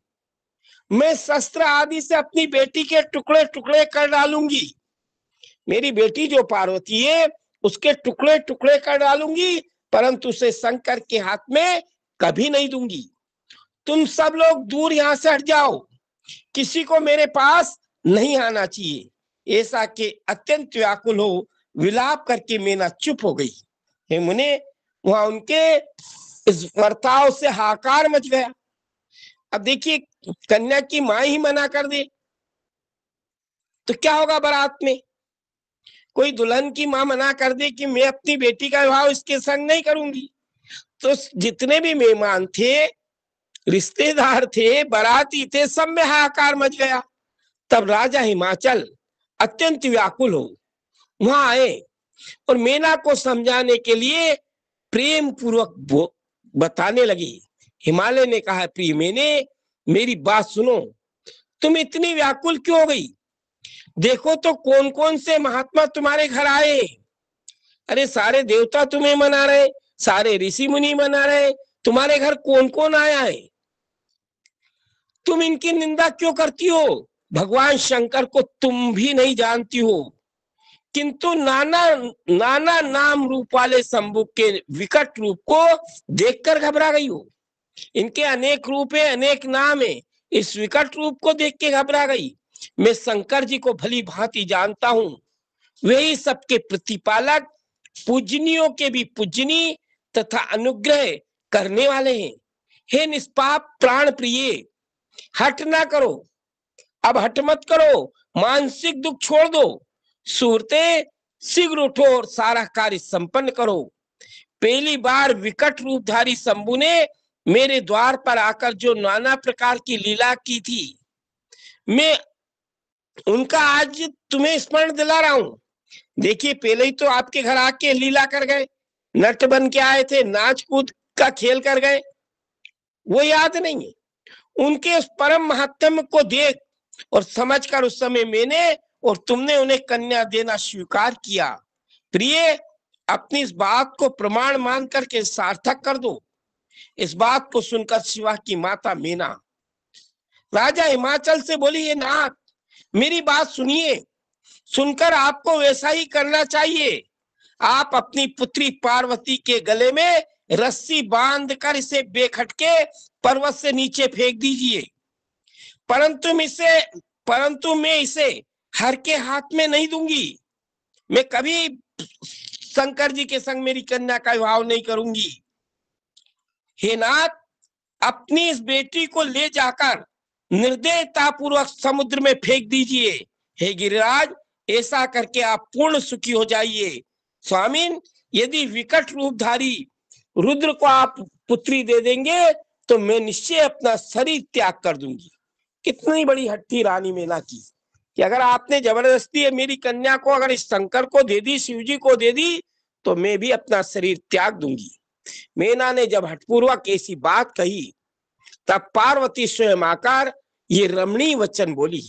मैं शस्त्र आदि से अपनी बेटी के टुकड़े टुकड़े कर डालूंगी। मेरी बेटी जो पार्वती है उसके टुकड़े टुकड़े कर डालूंगी, परंतु उसे शंकर के हाथ में कभी नहीं दूंगी। तुम सब लोग दूर यहां से हट जाओ, किसी को मेरे पास नहीं आना चाहिए। ऐसा के अत्यंत व्याकुल हो विलाप करके मीना चुप हो गई। हे मुने, वहां उनके इस वर्ताव से हाकार मच गया। अब देखिए, कन्या की मां ही मना कर दे तो क्या होगा बारात में? कोई दुल्हन की मां मना कर दे कि मैं अपनी बेटी का विवाह इसके संग नहीं करूंगी, तो जितने भी मेहमान थे, रिश्तेदार थे, बाराती थे, सब में हाहाकार मच गया। तब राजा हिमाचल अत्यंत व्याकुल हो वहां आए और मीना को समझाने के लिए प्रेम पूर्वक बताने लगी। हिमालय ने कहा, प्रिय मैंने मेरी बात सुनो, तुम इतनी व्याकुल क्यों हो गई? देखो तो कौन कौन से महात्मा तुम्हारे घर आए। अरे सारे देवता तुम्हें मना रहे, सारे ऋषि मुनि मना रहे, तुम्हारे घर कौन कौन आया है? तुम इनकी निंदा क्यों करती हो? भगवान शंकर को तुम भी नहीं जानती हो, किंतु नाना नाना नाम रूप वाले शंभु के विकट रूप को देखकर घबरा गई हो। इनके अनेक रूप है, अनेक नाम है, इस विकट रूप को देख के घबरा गई। मैं शंकर जी को भली भांति जानता हूं, वही सबके प्रतिपालक, पूजनियों के भी पूजनी तथा अनुग्रह करने वाले हैं। हे निष्पाप प्राण प्रिय, हट ना करो, अब हट मत करो, मानसिक दुख छोड़ दो, सूरते शीघ्र उठो और सारा कार्य संपन्न करो। पहली बार विकट रूपधारी शंभु ने मेरे द्वार पर आकर जो नाना प्रकार की लीला की थी, मैं उनका आज तुम्हें स्मरण दिला रहा हूं। देखिए, पहले ही तो आपके घर आके लीला कर गए, नट बन के आए थे, नाच कूद का खेल कर गए, वो याद नहीं है। उनके उस परम महात्म्य को देख और समझकर उस समय मैंने और तुमने उन्हें कन्या देना स्वीकार किया। प्रिय, अपनी इस बात को प्रमाण मान करके सार्थक कर दो। इस बात को सुनकर शिवा की माता मीना राजा हिमाचल से बोली, ये नाथ, मेरी बात सुनिए, सुनकर आपको वैसा ही करना चाहिए। आप अपनी पुत्री पार्वती के गले में रस्सी बांध कर इसे बेखटके पर्वत से नीचे फेंक दीजिए, परंतु मैं इसे हर के हाथ में नहीं दूंगी। मैं कभी शंकर जी के संग मेरी कन्या का विवाह नहीं करूंगी। हे नाथ, अपनी इस बेटी को ले जाकर निर्दयता पूर्वक समुद्र में फेंक दीजिए। हे गिरिराज, ऐसा करके आप पूर्ण सुखी हो जाइए। स्वामीन, यदि विकट रूपधारी रुद्र को आप पुत्री दे देंगे तो मैं निश्चय अपना शरीर त्याग कर दूंगी। कितनी बड़ी हट्टी रानी मेना की कि अगर आपने जबरदस्ती मेरी कन्या को अगर इस शंकर को दे दी, शिव जी को दे दी, तो मैं भी अपना शरीर त्याग दूंगी। मेना ने जब हठपूर्वक ऐसी बात कही, तब पार्वती स्वयं आकर ये रमणीय वचन बोली।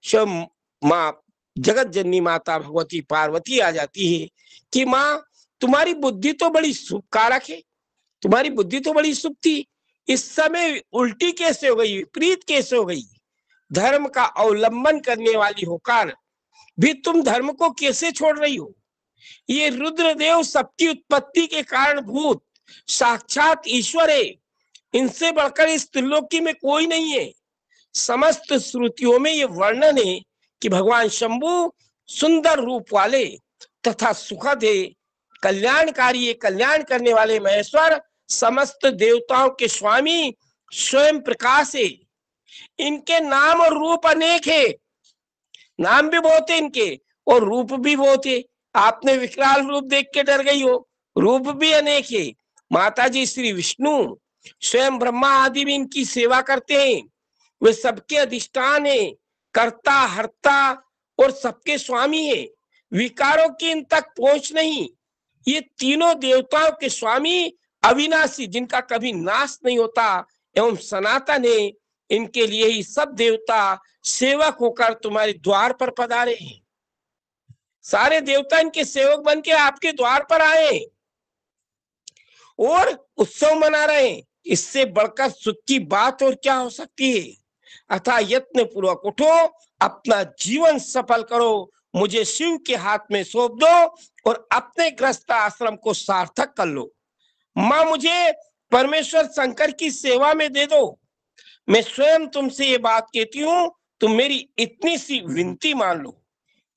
स्वयं माँ जगत जननी माता भगवती पार्वती आ जाती है कि माँ, तुम्हारी बुद्धि तो बड़ी शुभ कारक है, तुम्हारी बुद्धि तो बड़ी शुभ थी, इस समय उल्टी कैसे हो गई, विपरीत कैसे हो गई? धर्म का अवलंबन करने वाली होकर भी तुम धर्म को कैसे छोड़ रही हो? ये रुद्रदेव सबकी उत्पत्ति के कारणभूत साक्षात ईश्वर है, इनसे बढ़कर इस त्रिलोकी में कोई नहीं है। समस्त श्रुतियों में ये वर्णन है कि भगवान शंभु सुंदर रूप वाले तथा सुखद है, कल्याणकारी है, कल्याण करने वाले महेश्वर, समस्त देवताओं के स्वामी, स्वयं प्रकाश है। इनके नाम और रूप अनेक है, नाम भी बहुत है इनके और रूप भी बहुत है। आपने विकराल रूप देख के डर गई हो, रूप भी अनेक है। माता जी श्री विष्णु स्वयं ब्रह्मा आदि भी इनकी सेवा करते हैं, वे सबके अधिष्ठान है, कर्ता हर्ता और सबके स्वामी है। विकारों की इन तक पहुंच नहीं। ये तीनों देवताओं के स्वामी अविनाशी, जिनका कभी नाश नहीं होता एवं सनातन है, इनके लिए ही सब देवता सेवक होकर तुम्हारे द्वार पर पधारे हैं। सारे देवता इनके सेवक बन के आपके द्वार पर आए और उत्सव मना रहे हैं। इससे बढ़कर सुख की बात और क्या हो सकती है? अतः यत्न पूर्वक उठो, अपना जीवन सफल करो, मुझे शिव के हाथ में सौंप दो और अपने ग्रस्त आश्रम को सार्थक कर लो। मां, मुझे परमेश्वर शंकर की सेवा में दे दो। मैं स्वयं तुमसे ये बात कहती हूं, तुम मेरी इतनी सी विनती मान लो।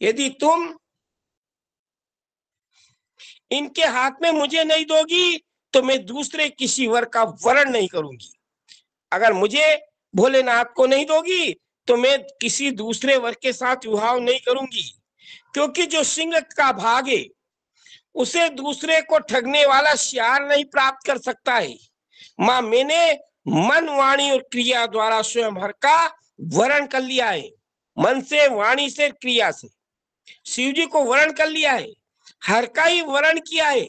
यदि तुम इनके हाथ में मुझे नहीं दोगी तो मैं दूसरे किसी वर का वरण नहीं करूंगी। अगर मुझे भोलेनाथ को नहीं दोगी तो मैं किसी दूसरे वर के साथ विवाह नहीं करूंगी, क्योंकि जो सिंह का भाग है उसे दूसरे को ठगने वाला शियार नहीं प्राप्त कर सकता है। मां, मैंने मन, वाणी और क्रिया द्वारा स्वयं हर का वरण कर लिया है। मन से, वाणी से, क्रिया से शिव जी को वरण कर लिया है, हर का ही वरण किया है।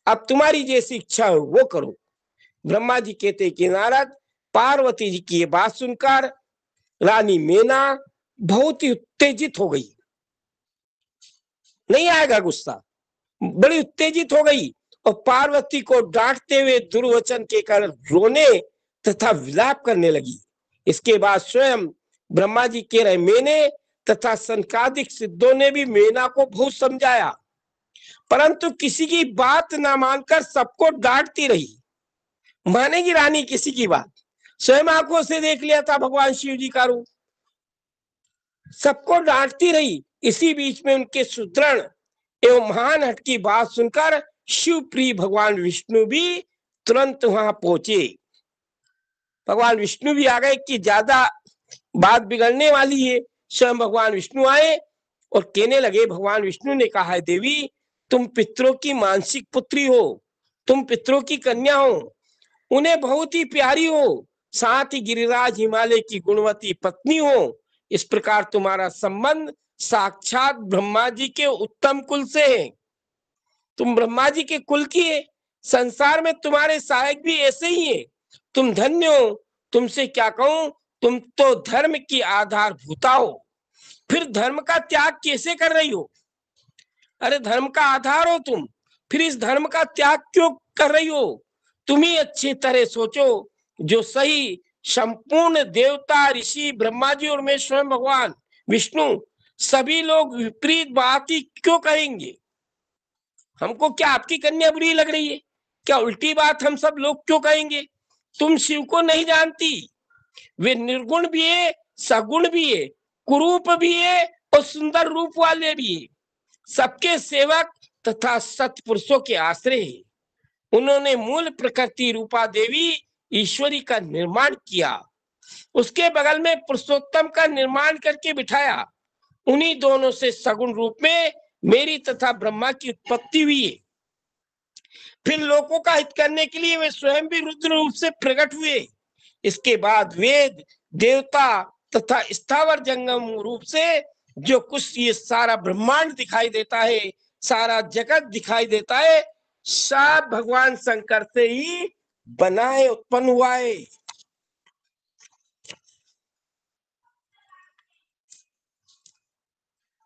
अब तुम्हारी जैसी इच्छा हो वो करो। ब्रह्मा जी कहते कि नारद, पार्वती जी की ये बात सुनकर रानी मेना बहुत ही उत्तेजित हो गई। नहीं आएगा गुस्सा, बड़ी उत्तेजित हो गई और पार्वती को डांटते हुए दुर्वचन के कारण रोने तथा विलाप करने लगी। इसके बाद स्वयं ब्रह्मा जी कह रहे, मैंने तथा सनकादिक सिद्धों ने भी मेना को बहुत समझाया, परंतु किसी की बात ना मानकर सबको डांटती रही। मानेगी रानी किसी की बात? स्वयं आंखों से देख लिया था भगवान शिव जी का रूप, सबको डांटती रही। इसी बीच में उनके सुदृढ़ एवं महान हट की बात सुनकर शिव प्रिय भगवान विष्णु भी तुरंत वहां पहुंचे। भगवान विष्णु भी आ गए कि ज्यादा बात बिगड़ने वाली है। स्वयं भगवान विष्णु आए और कहने लगे, भगवान विष्णु ने कहा है, देवी तुम पितरों की मानसिक पुत्री हो, तुम पितरों की कन्या हो, उन्हें बहुत ही प्यारी हो, साथ ही गिरिराज हिमालय की गुणवती पत्नी हो। इस प्रकार तुम्हारा संबंध साक्षात ब्रह्मा जी के उत्तम कुल से है, तुम ब्रह्मा जी के कुल की है। संसार में तुम्हारे सहायक भी ऐसे ही है, तुम धन्य हो। तुमसे क्या कहूं, तुम तो धर्म की आधारभूता हो, फिर धर्म का त्याग कैसे कर रही हो? अरे धर्म का आधार हो तुम, फिर इस धर्म का त्याग क्यों कर रही हो? तुम ही अच्छी तरह सोचो, जो सही संपूर्ण देवता, ऋषि, ब्रह्मा जी और मैं स्वयं भगवान विष्णु, सभी लोग विपरीत बात ही क्यों कहेंगे? हमको क्या आपकी कन्या बुरी लग रही है? क्या उल्टी बात हम सब लोग क्यों कहेंगे? तुम शिव को नहीं जानती, वे निर्गुण भी है, सगुण भी है, कुरूप भी है और सुंदर रूप वाले भी है, सबके सेवक तथा सत्पुरुषों के आश्रय उन्होंने मूल प्रकृति रूपा देवी ईश्वरी का निर्माण किया। उसके बगल में पुरुषोत्तम का निर्माण करके बिठाया। उन्हीं दोनों से सगुण रूप में मेरी तथा ब्रह्मा की उत्पत्ति हुई है। फिर लोगों का हित करने के लिए वे स्वयं भी रुद्र रूप से प्रकट हुए। इसके बाद वेद, देवता तथा स्थावर जंगम रूप से जो कुछ ये सारा ब्रह्मांड दिखाई देता है, सारा जगत दिखाई देता है, सब भगवान शंकर से ही बना है, उत्पन्न हुआ है।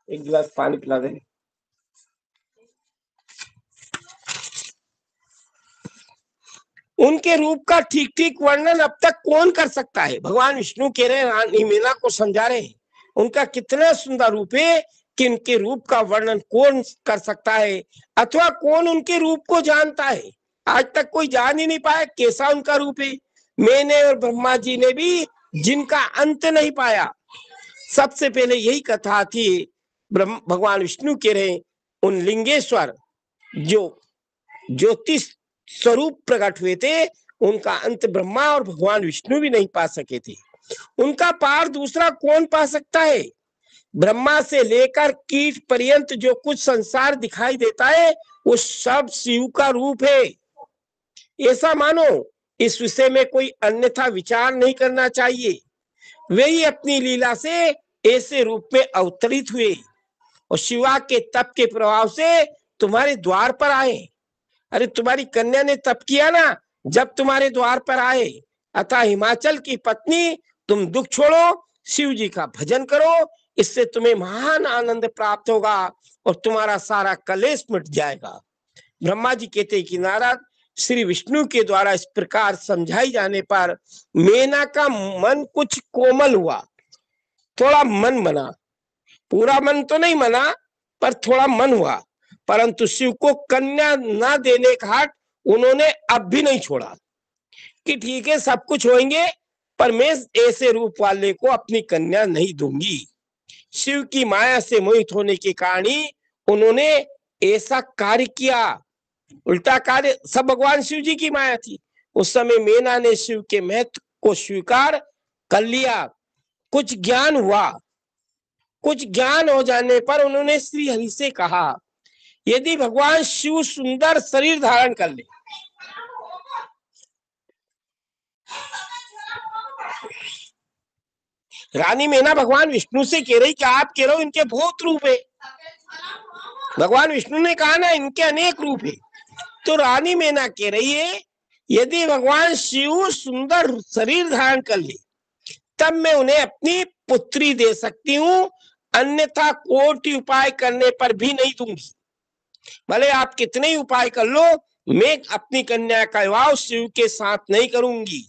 एक गिलास पानी पिला दे। उनके रूप का ठीक ठीक वर्णन अब तक कौन कर सकता है? भगवान विष्णु कह रहे हैं, रानी मीना को समझा रहे हैं, उनका कितना सुंदर रूप है कि उनके रूप का वर्णन कौन कर सकता है, अथवा कौन उनके रूप को जानता है? आज तक कोई जान ही नहीं पाया कैसा उनका रूप है। मैंने और ब्रह्मा जी ने भी जिनका अंत नहीं पाया। सबसे पहले यही कथा थी, भगवान विष्णु कह रहे उन लिंगेश्वर जो ज्योतिष स्वरूप प्रकट हुए थे, उनका अंत ब्रह्मा और भगवान विष्णु भी नहीं पा सके थे। उनका पार दूसरा कौन पा सकता है? ब्रह्मा से लेकर कीट पर्यंत जो कुछ संसार दिखाई देता है वो सब शिव का रूप है, ऐसा मानो। इस विषय में कोई अन्यथा विचार नहीं करना चाहिए। वे ही अपनी लीला से ऐसे रूप में अवतरित हुए और शिवा के तप के प्रभाव से तुम्हारे द्वार पर आए। अरे तुम्हारी कन्या ने तप किया ना, जब तुम्हारे द्वार पर आए। अतः हिमाचल की पत्नी, तुम दुख छोड़ो, शिव जी का भजन करो, इससे तुम्हें महान आनंद प्राप्त होगा और तुम्हारा सारा कलेश मिट जाएगा। ब्रह्मा जी कहते कि नारद, श्री विष्णु के द्वारा इस प्रकार समझाई जाने पर मेना का मन कुछ कोमल हुआ, थोड़ा मन बना। पूरा मन तो नहीं बना, पर थोड़ा मन हुआ। परंतु शिव को कन्या ना देने का हट उन्होंने अब भी नहीं छोड़ा कि ठीक है सब कुछ होंगे, पर मैं ऐसे रूप वाले को अपनी कन्या नहीं दूंगी। शिव की माया से मोहित होने के कारण ही उन्होंने ऐसा कार्य किया। उल्टा कार्य सब भगवान शिव जी की माया थी। उस समय मेना ने शिव के महत्व को स्वीकार कर लिया। कुछ ज्ञान हुआ, कुछ ज्ञान हो जाने पर उन्होंने श्री हरि से कहा, यदि भगवान शिव सुंदर शरीर धारण कर ले, रानी मैना भगवान विष्णु से कह रही कि आप कह रहे हो इनके बहुत रूप है। भगवान विष्णु ने कहा ना इनके अनेक रूप है, तो रानी मैना कह रही है यदि भगवान शिव सुंदर शरीर धारण कर ले तब मैं उन्हें अपनी पुत्री दे सकती हूँ, अन्यथा कोटि उपाय करने पर भी नहीं दूंगी। भले आप कितने ही उपाय कर लो, मैं अपनी कन्या का विवाह शिव के साथ नहीं करूंगी।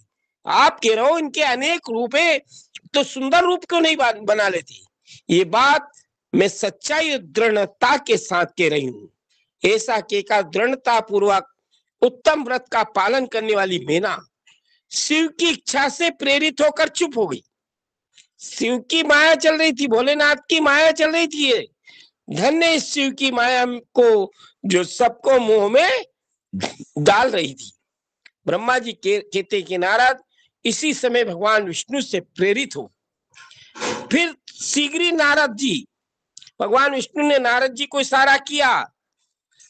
आप कह रहे हो इनके अनेक रूप है, तो सुंदर रूप क्यों नहीं बना लेती? ये बात मैं सच्चाई और दृढ़ता के साथ कह रही हूँ। ऐसा कहकर दृढ़ता पूर्वक उत्तम व्रत का पालन करने वाली मेना शिव की इच्छा से प्रेरित होकर चुप हो गई। शिव की माया चल रही थी, भोलेनाथ की माया चल रही थी। धन्य शिव की माया को जो सबको मुंह में डाल रही थी। ब्रह्मा जी कहते कि नारद, इसी समय भगवान विष्णु से प्रेरित हो। फिर शीघ्र नारद जी, भगवान विष्णु ने नारद जी को इशारा किया,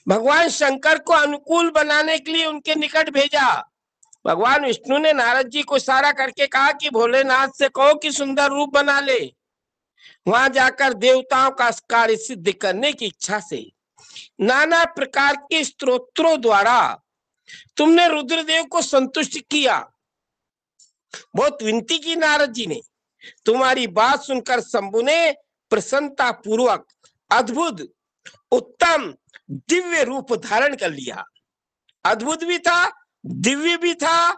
भगवान शंकर को अनुकूल बनाने के लिए उनके निकट भेजा। भगवान विष्णु ने नारद जी को इशारा करके कहा कि भोलेनाथ से कहो कि सुंदर रूप बना ले। वहां जाकर देवताओं का कार्य सिद्ध करने की इच्छा से नाना प्रकार के स्तोत्रों द्वारा तुमने रुद्रदेव को संतुष्ट किया। बहुत विनती की नारद जी ने। तुम्हारी बात सुनकर शंभु ने प्रसन्नता पूर्वक अद्भुत उत्तम दिव्य रूप धारण कर लिया। अद्भुत भी था, दिव्य भी था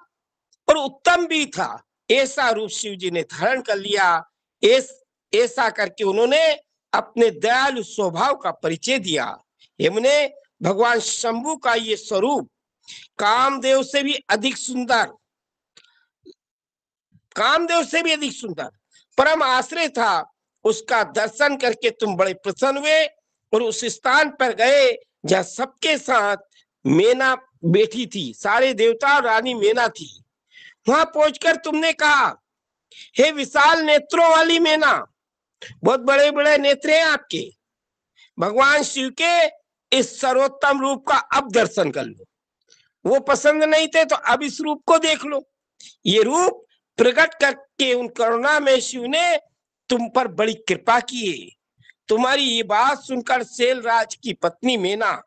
और उत्तम भी था। ऐसा रूप शिव जी ने धारण कर लिया। ऐसा करके उन्होंने अपने दयालु स्वभाव का परिचय दिया। हमने भगवान शंभु का ये स्वरूप कामदेव से भी अधिक सुंदर, कामदेव से भी अधिक सुंदर परम आश्रय था। उसका दर्शन करके तुम बड़े प्रसन्न हुए और उस स्थान पर गए जहाँ सबके साथ मेना बैठी थी, सारे देवता और रानी मेना थी। वहां पहुंचकर तुमने कहा, हे विशाल नेत्रों वाली मेना, बहुत बड़े बड़े नेत्र हैं आपके, भगवान शिव के इस सर्वोत्तम रूप का अब दर्शन कर लो। वो पसंद नहीं थे तो अब इस रूप को देख लो। ये रूप प्रकट करके उन करुणा में शिव ने तुम पर बड़ी कृपा की है। तुम्हारी ये बात सुनकर सेलराज की पत्नी मेना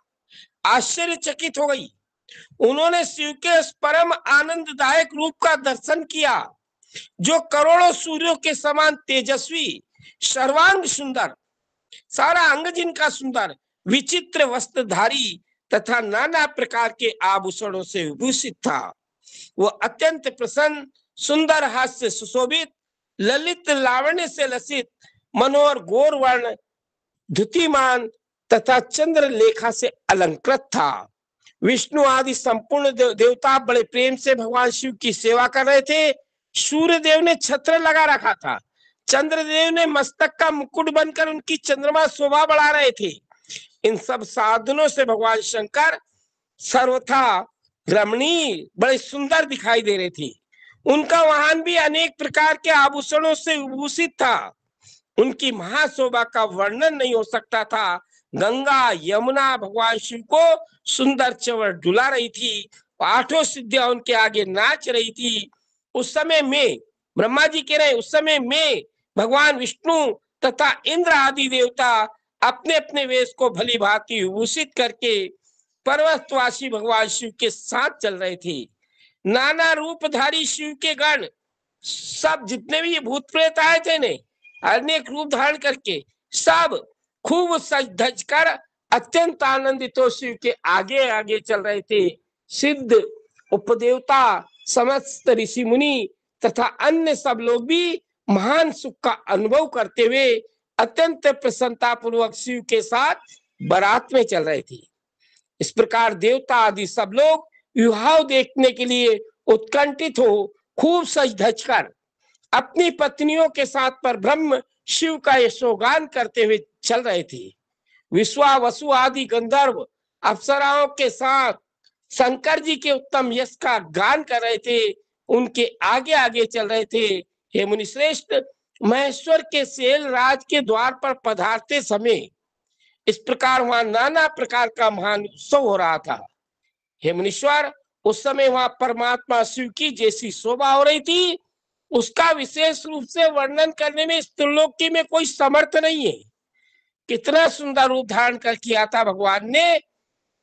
आश्चर्यचकित हो गई। उन्होंने शिव के इस परम आनंददायक रूप का दर्शन किया, जो करोड़ों सूर्यों के समान तेजस्वी, सर्वांग सुंदर, सारा अंग जिनका सुंदर, विचित्र वस्त्रधारी तथा नाना प्रकार के आभूषणों से विभूषित था। वो अत्यंत प्रसन्न, सुंदर हास्य सुशोभित, ललित लावण्य से लसित, मनोहर गौर वर्ण, धुतिमान तथा चंद्रलेखा से अलंकृत था। विष्णु आदि संपूर्ण देवता बड़े प्रेम से भगवान शिव की सेवा कर रहे थे। सूर्य देव ने छत्र लगा रखा था, चंद्रदेव ने मस्तक का मुकुट बनकर उनकी चंद्रमा शोभा बढ़ा रहे थे। इन सब साधनों से भगवान शंकर सर्वथा रमणीय, बड़े सुंदर दिखाई दे रहे थे। उनका वाहन भी अनेक प्रकार के आभूषणों से विभूषित था। उनकी महाशोभा का वर्णन नहीं हो सकता था। गंगा यमुना भगवान शिव को सुंदर चवर डुला रही थी, आठों सिद्धियां उनके आगे नाच रही थी। उस समय में ब्रह्मा जी कह रहे, उस समय में भगवान विष्णु तथा इंद्र आदि देवता अपने अपने वेश को भली भांति विभूषित करके पर्वतवासी भगवान शिव के साथ चल रहे थे। नाना रूपधारी शिव के गण, सब जितने भी भूत प्रेत आए थे ने, अनेक रूप धारण करके सब खूब सज धज कर अत्यंत आनंदित हो शिव के आगे आगे चल रहे थे। सिद्ध, उपदेवता, समस्त ऋषि मुनि तथा अन्य सब लोग भी महान सुख का अनुभव करते हुए अत्यंत प्रसन्नता पूर्वक शिव के साथ बारात में चल रहे थे। इस प्रकार देवता आदि सब लोग विवाह देखने के लिए उत्कंठित हो खूब सज धज कर अपनी पत्नियों के साथ पर ब्रह्म शिव का यशोगान करते हुए चल रहे थे। विश्वा वसु आदि गंधर्व अप्सराओं के साथ शंकर जी के उत्तम यश का गान कर रहे थे, उनके आगे आगे चल रहे थे। हे मुनि श्रेष्ठ, महेश्वर के सेल राज के द्वार पर पधारते समय इस प्रकार वहां नाना प्रकार का महान उत्सव हो रहा था। हे मुनीश्वर, उस समय वहां परमात्मा शिव की जैसी शोभा हो रही थी, उसका विशेष रूप से वर्णन करने में इस त्रिलोकी में कोई समर्थ नहीं है। कितना सुंदर रूप धारण कर किया था भगवान ने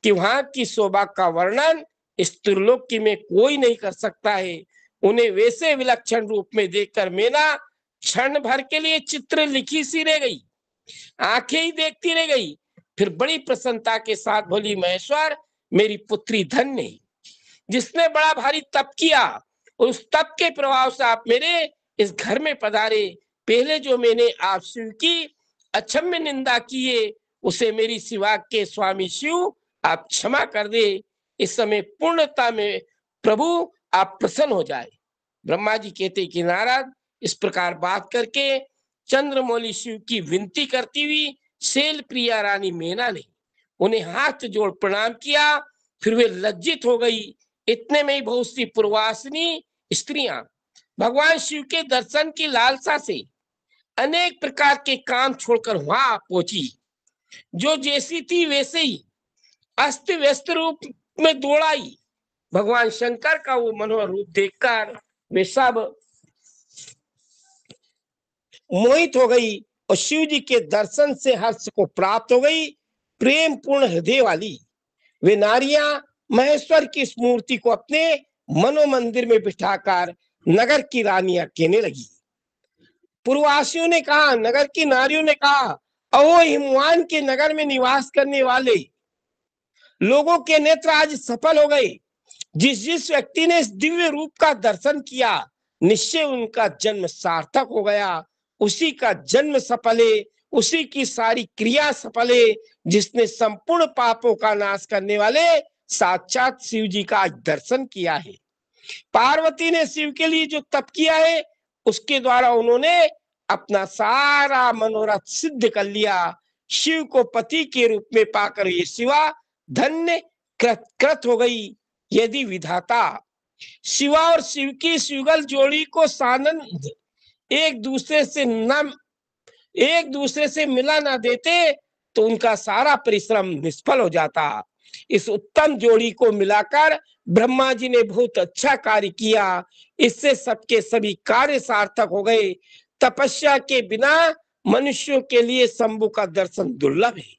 कि वहां की शोभा का वर्णन इस त्रिलोकी में कोई नहीं कर सकता है। उन्हें वैसे विलक्षण रूप में देखकर मेना क्षण भर के लिए चित्र लिखी सी रह गई, आंखें ही देखती रह गई। फिर बड़ी प्रसन्नता के साथ बोली, महेश्वर, मेरी पुत्री धन्य है, जिसने बड़ा भारी तप किया, उस तप के प्रभाव से आप मेरे इस घर में पधारे। पहले जो मैंने आप शिव की अक्षम्य निंदा की है, उसे मेरी सिवा के स्वामी शिव आप क्षमा कर दे। इस समय पूर्णता में प्रभु आप प्रसन्न हो जाए। ब्रह्मा जी कहते कि नारद, इस प्रकार बात करके चंद्रमौली शिव की विनती करती हुई सेल प्रिया रानी मेना ने उन्हें हाथ जोड़ प्रणाम किया। फिर वे लज्जित हो गई। इतने में ही बहुत सी पूर्वासिनी स्त्रियां भगवान शिव के दर्शन की लालसा से अनेक प्रकार के काम छोड़कर वहां पहुंची। जो जैसी थी वैसे ही अस्त व्यस्त रूप में दौड़ाई। भगवान शंकर का वो मनोहर रूप देखकर वे सब मोहित हो गई और शिव जी के दर्शन से हर्ष को प्राप्त हो गई। प्रेम पूर्ण हृदय वाली वे नारियां महेश्वर की इस मूर्ति को अपने मनो मंदिर में बिठाकर नगर की रानियां कहने लगी। पूर्ववासियों ने कहा, नगर की नारियों ने कहा, अहो हिमवान के नगर में निवास करने वाले लोगों के नेत्र आज सफल हो गए। जिस जिस व्यक्ति ने इस दिव्य रूप का दर्शन किया, निश्चय उनका जन्म सार्थक हो गया। उसी का जन्म सफल है, उसी की सारी क्रिया सफल है, जिसने संपूर्ण पापों का नाश करने वाले साक्षात शिव जी का आज दर्शन किया है। पार्वती ने शिव के लिए जो तप किया है, उसके द्वारा उन्होंने अपना सारा मनोरथ सिद्ध कर लिया। शिव को पति के रूप में पाकर ये शिवा धन्य कृत हो गई यदि विधाता शिवा और शिव की युगल जोड़ी को सानंद एक दूसरे से मिला ना देते तो उनका सारा परिश्रम निष्फल हो जाता। इस उत्तम जोड़ी को मिलाकर ब्रह्मा जी ने बहुत अच्छा कार्य किया। इससे सबके सभी कार्य सार्थक हो गए। तपस्या के बिना मनुष्यों के लिए शंभु का दर्शन दुर्लभ है।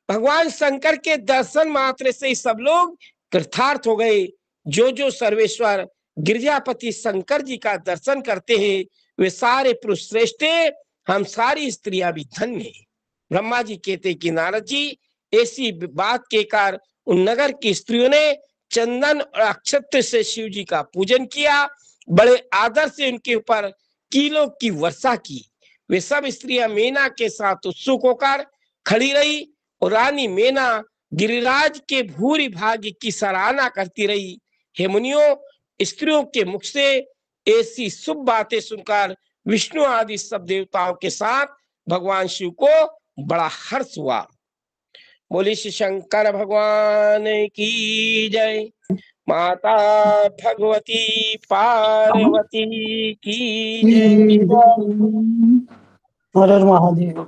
भगवान शंकर के दर्शन मात्र से ही सब लोग कृतार्थ हो गए। जो सर्वेश्वर गिरजापति शंकर जी का दर्शन करते हैं वे सारे पुरुष श्रेष्ठ हैं। हम सारी स्त्रियां भी धन्य हैं। ब्रह्मा जी कहते कि नारद जी ऐसी बात कहकर उन नगर की स्त्रियों ने चंदन और अक्षत से शिव जी का पूजन किया। बड़े आदर से उनके ऊपर कीलों की वर्षा की। वे सब स्त्रियां मीना के साथ उत्सुक होकर खड़ी रही और रानी मीना गिरिराज के भूरि भाग्य की सराहना करती रही। हे मुनियों, स्त्रियों के मुख से ऐसी शुभ बातें सुनकर विष्णु आदि सब देवताओं के साथ भगवान शिव को बड़ा हर्ष हुआ। बोली श्री शंकर भगवान की जय। माता भगवती पार्वती की जय। हर हर महादेव।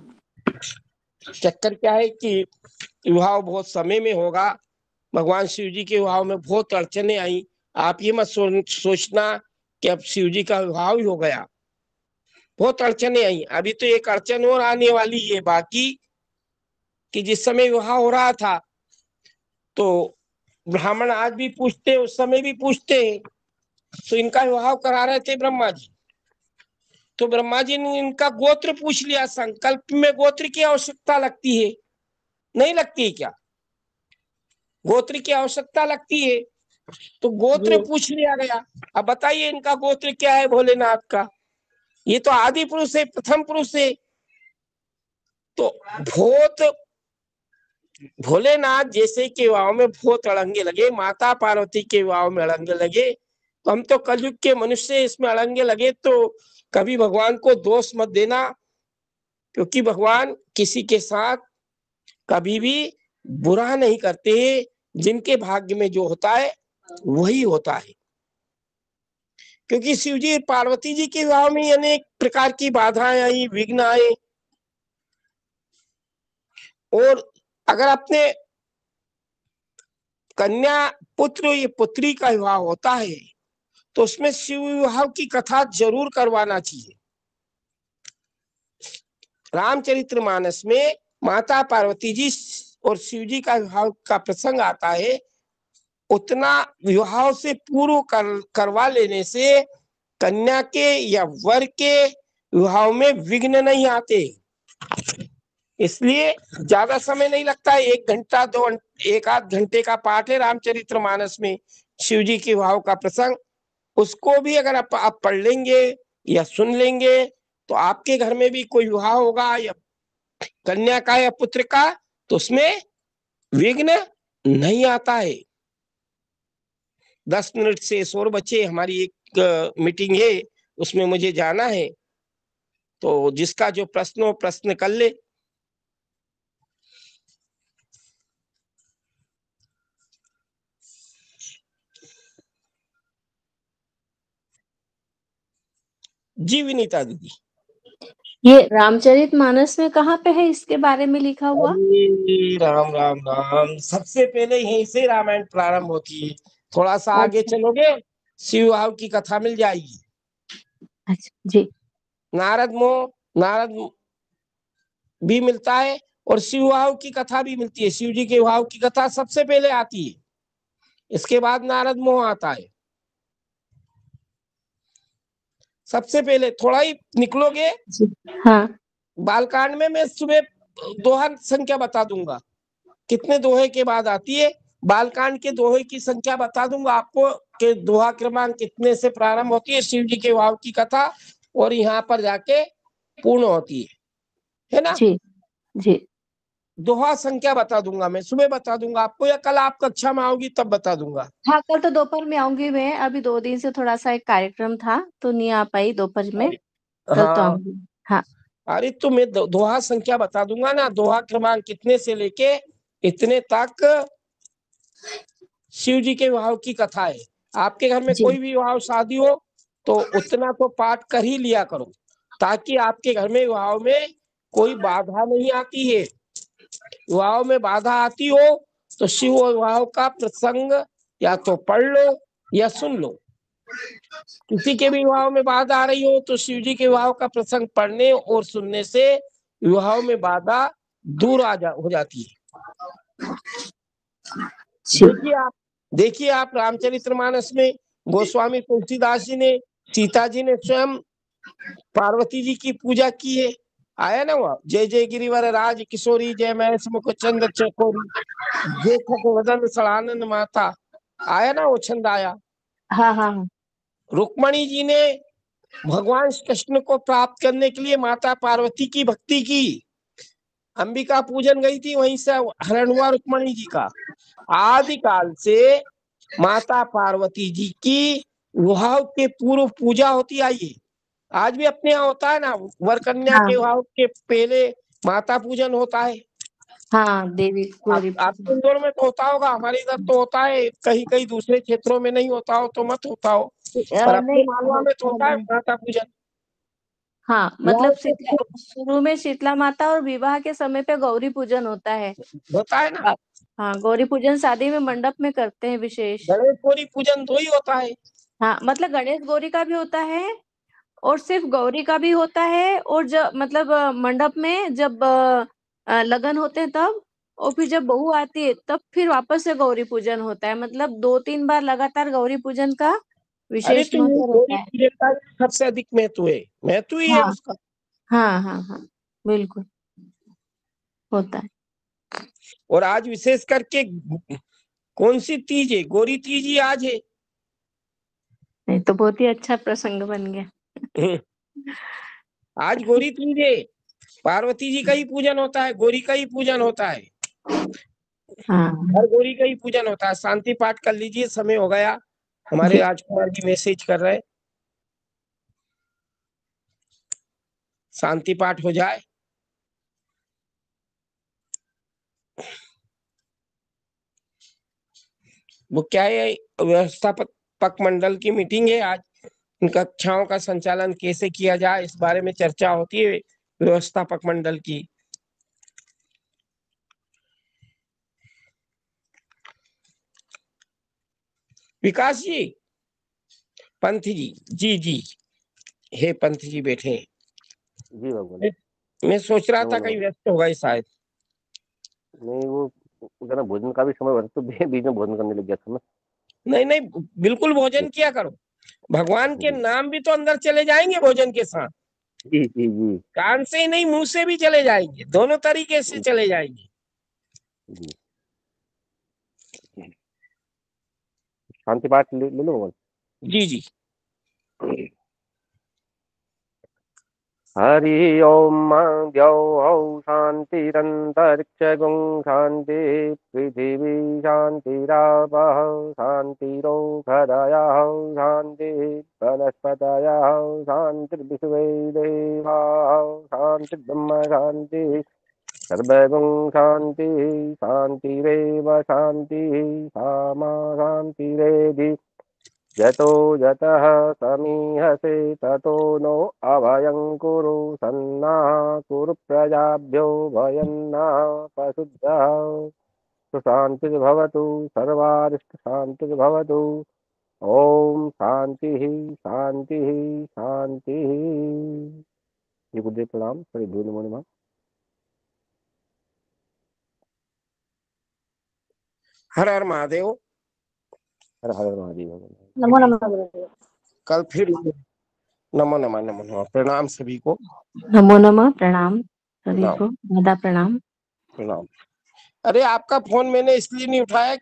चक्कर क्या है कि विवाह बहुत समय में होगा। भगवान शिव जी के विवाह में बहुत अड़चने आई। आप ये मत सोचना कि अब शिव जी का विवाह ही हो गया। बहुत अड़चने आई। अभी तो एक अड़चन और आने वाली है बाकी, कि जिस समय विवाह हो रहा था तो ब्राह्मण आज भी पूछते, उस समय भी पूछते। तो इनका विवाह करा रहे थे ब्रह्मा जी। तो ब्रह्मा जी ने इनका गोत्र पूछ लिया। संकल्प में गोत्र की आवश्यकता लगती है, नहीं लगती है क्या? गोत्र की आवश्यकता लगती है। तो गोत्र पूछ लिया गया। अब बताइए इनका गोत्र क्या है भोलेनाथ का? ये तो आदि पुरुष है, प्रथम पुरुष है। तो भोलेनाथ जैसे के विवाह में बहुत अड़ंगे लगे, माता पार्वती के विवाह में अड़ंगे लगे, तो हम तो कलयुग के मनुष्य इसमें अड़ंगे लगे तो कभी भगवान को दोष मत देना, क्योंकि भगवान किसी के साथ कभी भी बुरा नहीं करते हैं। जिनके भाग्य में जो होता है वही होता है। क्योंकि शिव जी पार्वती जी के विवाह में अनेक प्रकार की बाधाएं आई, विघ्न आए। और अगर अपने कन्या पुत्र या पुत्री का विवाह होता है तो उसमें शिव विवाह की कथा जरूर करवाना चाहिए। रामचरितमानस में माता पार्वती जी और शिव जी का विवाह का प्रसंग आता है। उतना विवाह से पूर्व करवा लेने से कन्या के या वर के विवाह में विघ्न नहीं आते। इसलिए ज्यादा समय नहीं लगता है। 1 घंटा 1 आध घंटे का पाठ है रामचरितमानस में शिव जी के विवाह का प्रसंग। उसको भी अगर आप पढ़ लेंगे या सुन लेंगे तो आपके घर में भी कोई विवाह होगा या कन्या का या पुत्र का, तो उसमें विघ्न नहीं आता है। 10 मिनट से और बचे, हमारी एक मीटिंग है, उसमें मुझे जाना है। तो जिसका जो प्रश्न हो प्रश्न कर ले। जी विनीता दीदी। ये रामचरितमानस में कहाँ पे है, इसके बारे में लिखा हुआ? राम राम राम। सबसे पहले यहीं से रामायण प्रारंभ होती है। थोड़ा सा आगे चलोगे शिव विवाह की कथा मिल जाएगी। अच्छा जी। नारद भी मिलता है और शिव विवाह की कथा भी मिलती है। शिव जी के विवाह की कथा सबसे पहले आती है, इसके बाद नारद मोह आता है। सबसे पहले थोड़ा ही निकलोगे। हाँ। बालकांड में मैं सुबह दोहा संख्या बता दूंगा, कितने दोहे के बाद आती है। बालकांड के दोहे की संख्या बता दूंगा आपको कि दोहा क्रमांक कितने से प्रारंभ होती है शिव जी के विवाह की कथा और यहाँ पर जाके पूर्ण होती है ना? जी जी। दोहा संख्या बता दूंगा, मैं सुबह बता दूंगा आपको, या कल आप कक्षा में आओगी तब बता दूंगा। हाँ, कल तो दोपहर में आऊंगी मैं। अभी 2 दिन से थोड़ा सा एक कार्यक्रम था तो नहीं आ पाई दोपहर में। कल तो हाँ, आऊंगी। हाँ। अरे तो मैं दोहा संख्या बता दूंगा ना, दोहा क्रमांक कितने से लेके इतने तक शिव जी के विवाह की कथा है। आपके घर में जी कोई भी विवाह शादी हो तो उतना तो पाठ कर ही लिया करो, ताकि आपके घर में विवाह में कोई बाधा नहीं आती है। विवाह में बाधा आती हो तो शिव विवाह का प्रसंग या तो पढ़ लो या सुन लो। किसी के भी विवाह में बाधा आ रही हो तो शिव जी के विवाह का प्रसंग पढ़ने और सुनने से विवाह में बाधा दूर हो जाती है। जी देखिए आप रामचरितमानस में गोस्वामी तुलसीदास जी ने, सीता जी ने स्वयं पार्वती जी की पूजा की है। आया ना वहाँ, जय जय गिरिवर राज किशोरी, जय महेश मुख चंद्र चकोरी, जय खग वदन सड़ानन माता। आया ना वो छंद आया। हाँ हाँ हाँ रुक्मणी जी ने भगवान कृष्ण को प्राप्त करने के लिए माता पार्वती की भक्ति की। अंबिका पूजन गई थी, वहीं से हरण हुआ रुक्मणी जी का। आदिकाल से माता पार्वती जी की विवाह के पूर्व पूजा होती आई है। आज भी अपने यहाँ होता है ना, वर कन्या के हाँ विवाह के पहले माता पूजन होता है। हाँ देवी गौरी आपके इंदौर में तो होता होगा, हमारे इधर तो होता है, कहीं कहीं दूसरे क्षेत्रों में नहीं होता हो तो मत होता हो, पर अपने नहीं मालवा में तो होता है माता पूजन। हाँ विवाह मतलब के शीतला शुरू में शीतला माता और विवाह के समय पे गौरी पूजन होता है। होता है ना, हाँ गौरी पूजन शादी में मंडप में करते हैं विशेष। गणेश गौरी पूजन तो ही होता है। हाँ मतलब गणेश गौरी का भी होता है और सिर्फ गौरी का भी होता है, और जब मतलब मंडप में जब लगन होते हैं तब, और फिर जब बहू आती है तब फिर वापस से गौरी पूजन होता है। मतलब 2-3 बार लगातार गौरी पूजन का अरे विशेष तो ये महत्व गौरी रहता है। पूजन का सबसे अधिक महत्व है, महत्व ही है हाँ उसका। हाँ हाँ हाँ बिल्कुल होता है। और आज विशेष करके कौन सी तीज है? गौरी तीज ही आज है। नहीं तो बहुत ही अच्छा प्रसंग बन गया। आज गौरी तीज है, पार्वती जी का ही पूजन होता है, गौरी का ही पूजन होता है, हाँ हर गौरी का ही पूजन होता है। शांति पाठ कर लीजिए, समय हो गया। हमारे जी राजकुमार जी मैसेज कर रहे हैं, शांति पाठ हो जाए। वो क्या है, व्यवस्थापक मंडल की मीटिंग है आज, इन कक्षाओं का संचालन कैसे किया जाए इस बारे में चर्चा होती है व्यवस्थापक मंडल की। विकास जी, पंथ जी, जी जी, हे पंथ जी बैठे हैं। जी भगवान। मैं सोच रहा नमो था नमः। कहीं व्यस्त हो गए शायद। नहीं वो जरा भोजन का भी समय हो रहा था, तो बीच में भोजन करने लग गया था मैं। नहीं नहीं, बिल्कुल भोजन किया करो, भगवान के जी नाम भी तो अंदर चले जाएंगे भोजन के साथ। जी जी जी कान से ही नहीं, मुंह से भी चले जाएंगे, दोनों तरीके से चले जाएंगे। जी। शांति पाठ ले लो भगवान। जी जी। हरि ओम द्यौः शान्तिरन्तरिक्षगुं शान्ति पृथिवी शान्तिरापः शान्तिरोषधयः शान्तिः वनस्पतयः शान्तिर्विश्वे देवाः शान्तिर्ब्रह्म शान्तिः सर्वगुं शान्तिः शान्तिरेव शान्तिः सामा शान्तिरेधि यतो यतः समीहसे ततो नो अभयं कुरु सन्नः कुरु प्रजाभ्यो भयन्नः पशुभ्यः सुशान्तिर्भवतु सर्वारिष्टशान्तिर्भवतु। ओम शांति शांति शांति। ये गुरुदेव प्रणाम। सभी भूल नमो नमः। हर हर महादेव। हर हर महादेव। नमो नमः। कल फिर नमो नमः, नमो नमः, प्रणाम सभी को, नमो नमः, प्रणाम सभी प्रणाम को, दादा प्रणाम। प्रणाम। अरे आपका फोन मैंने इसलिए नहीं उठाया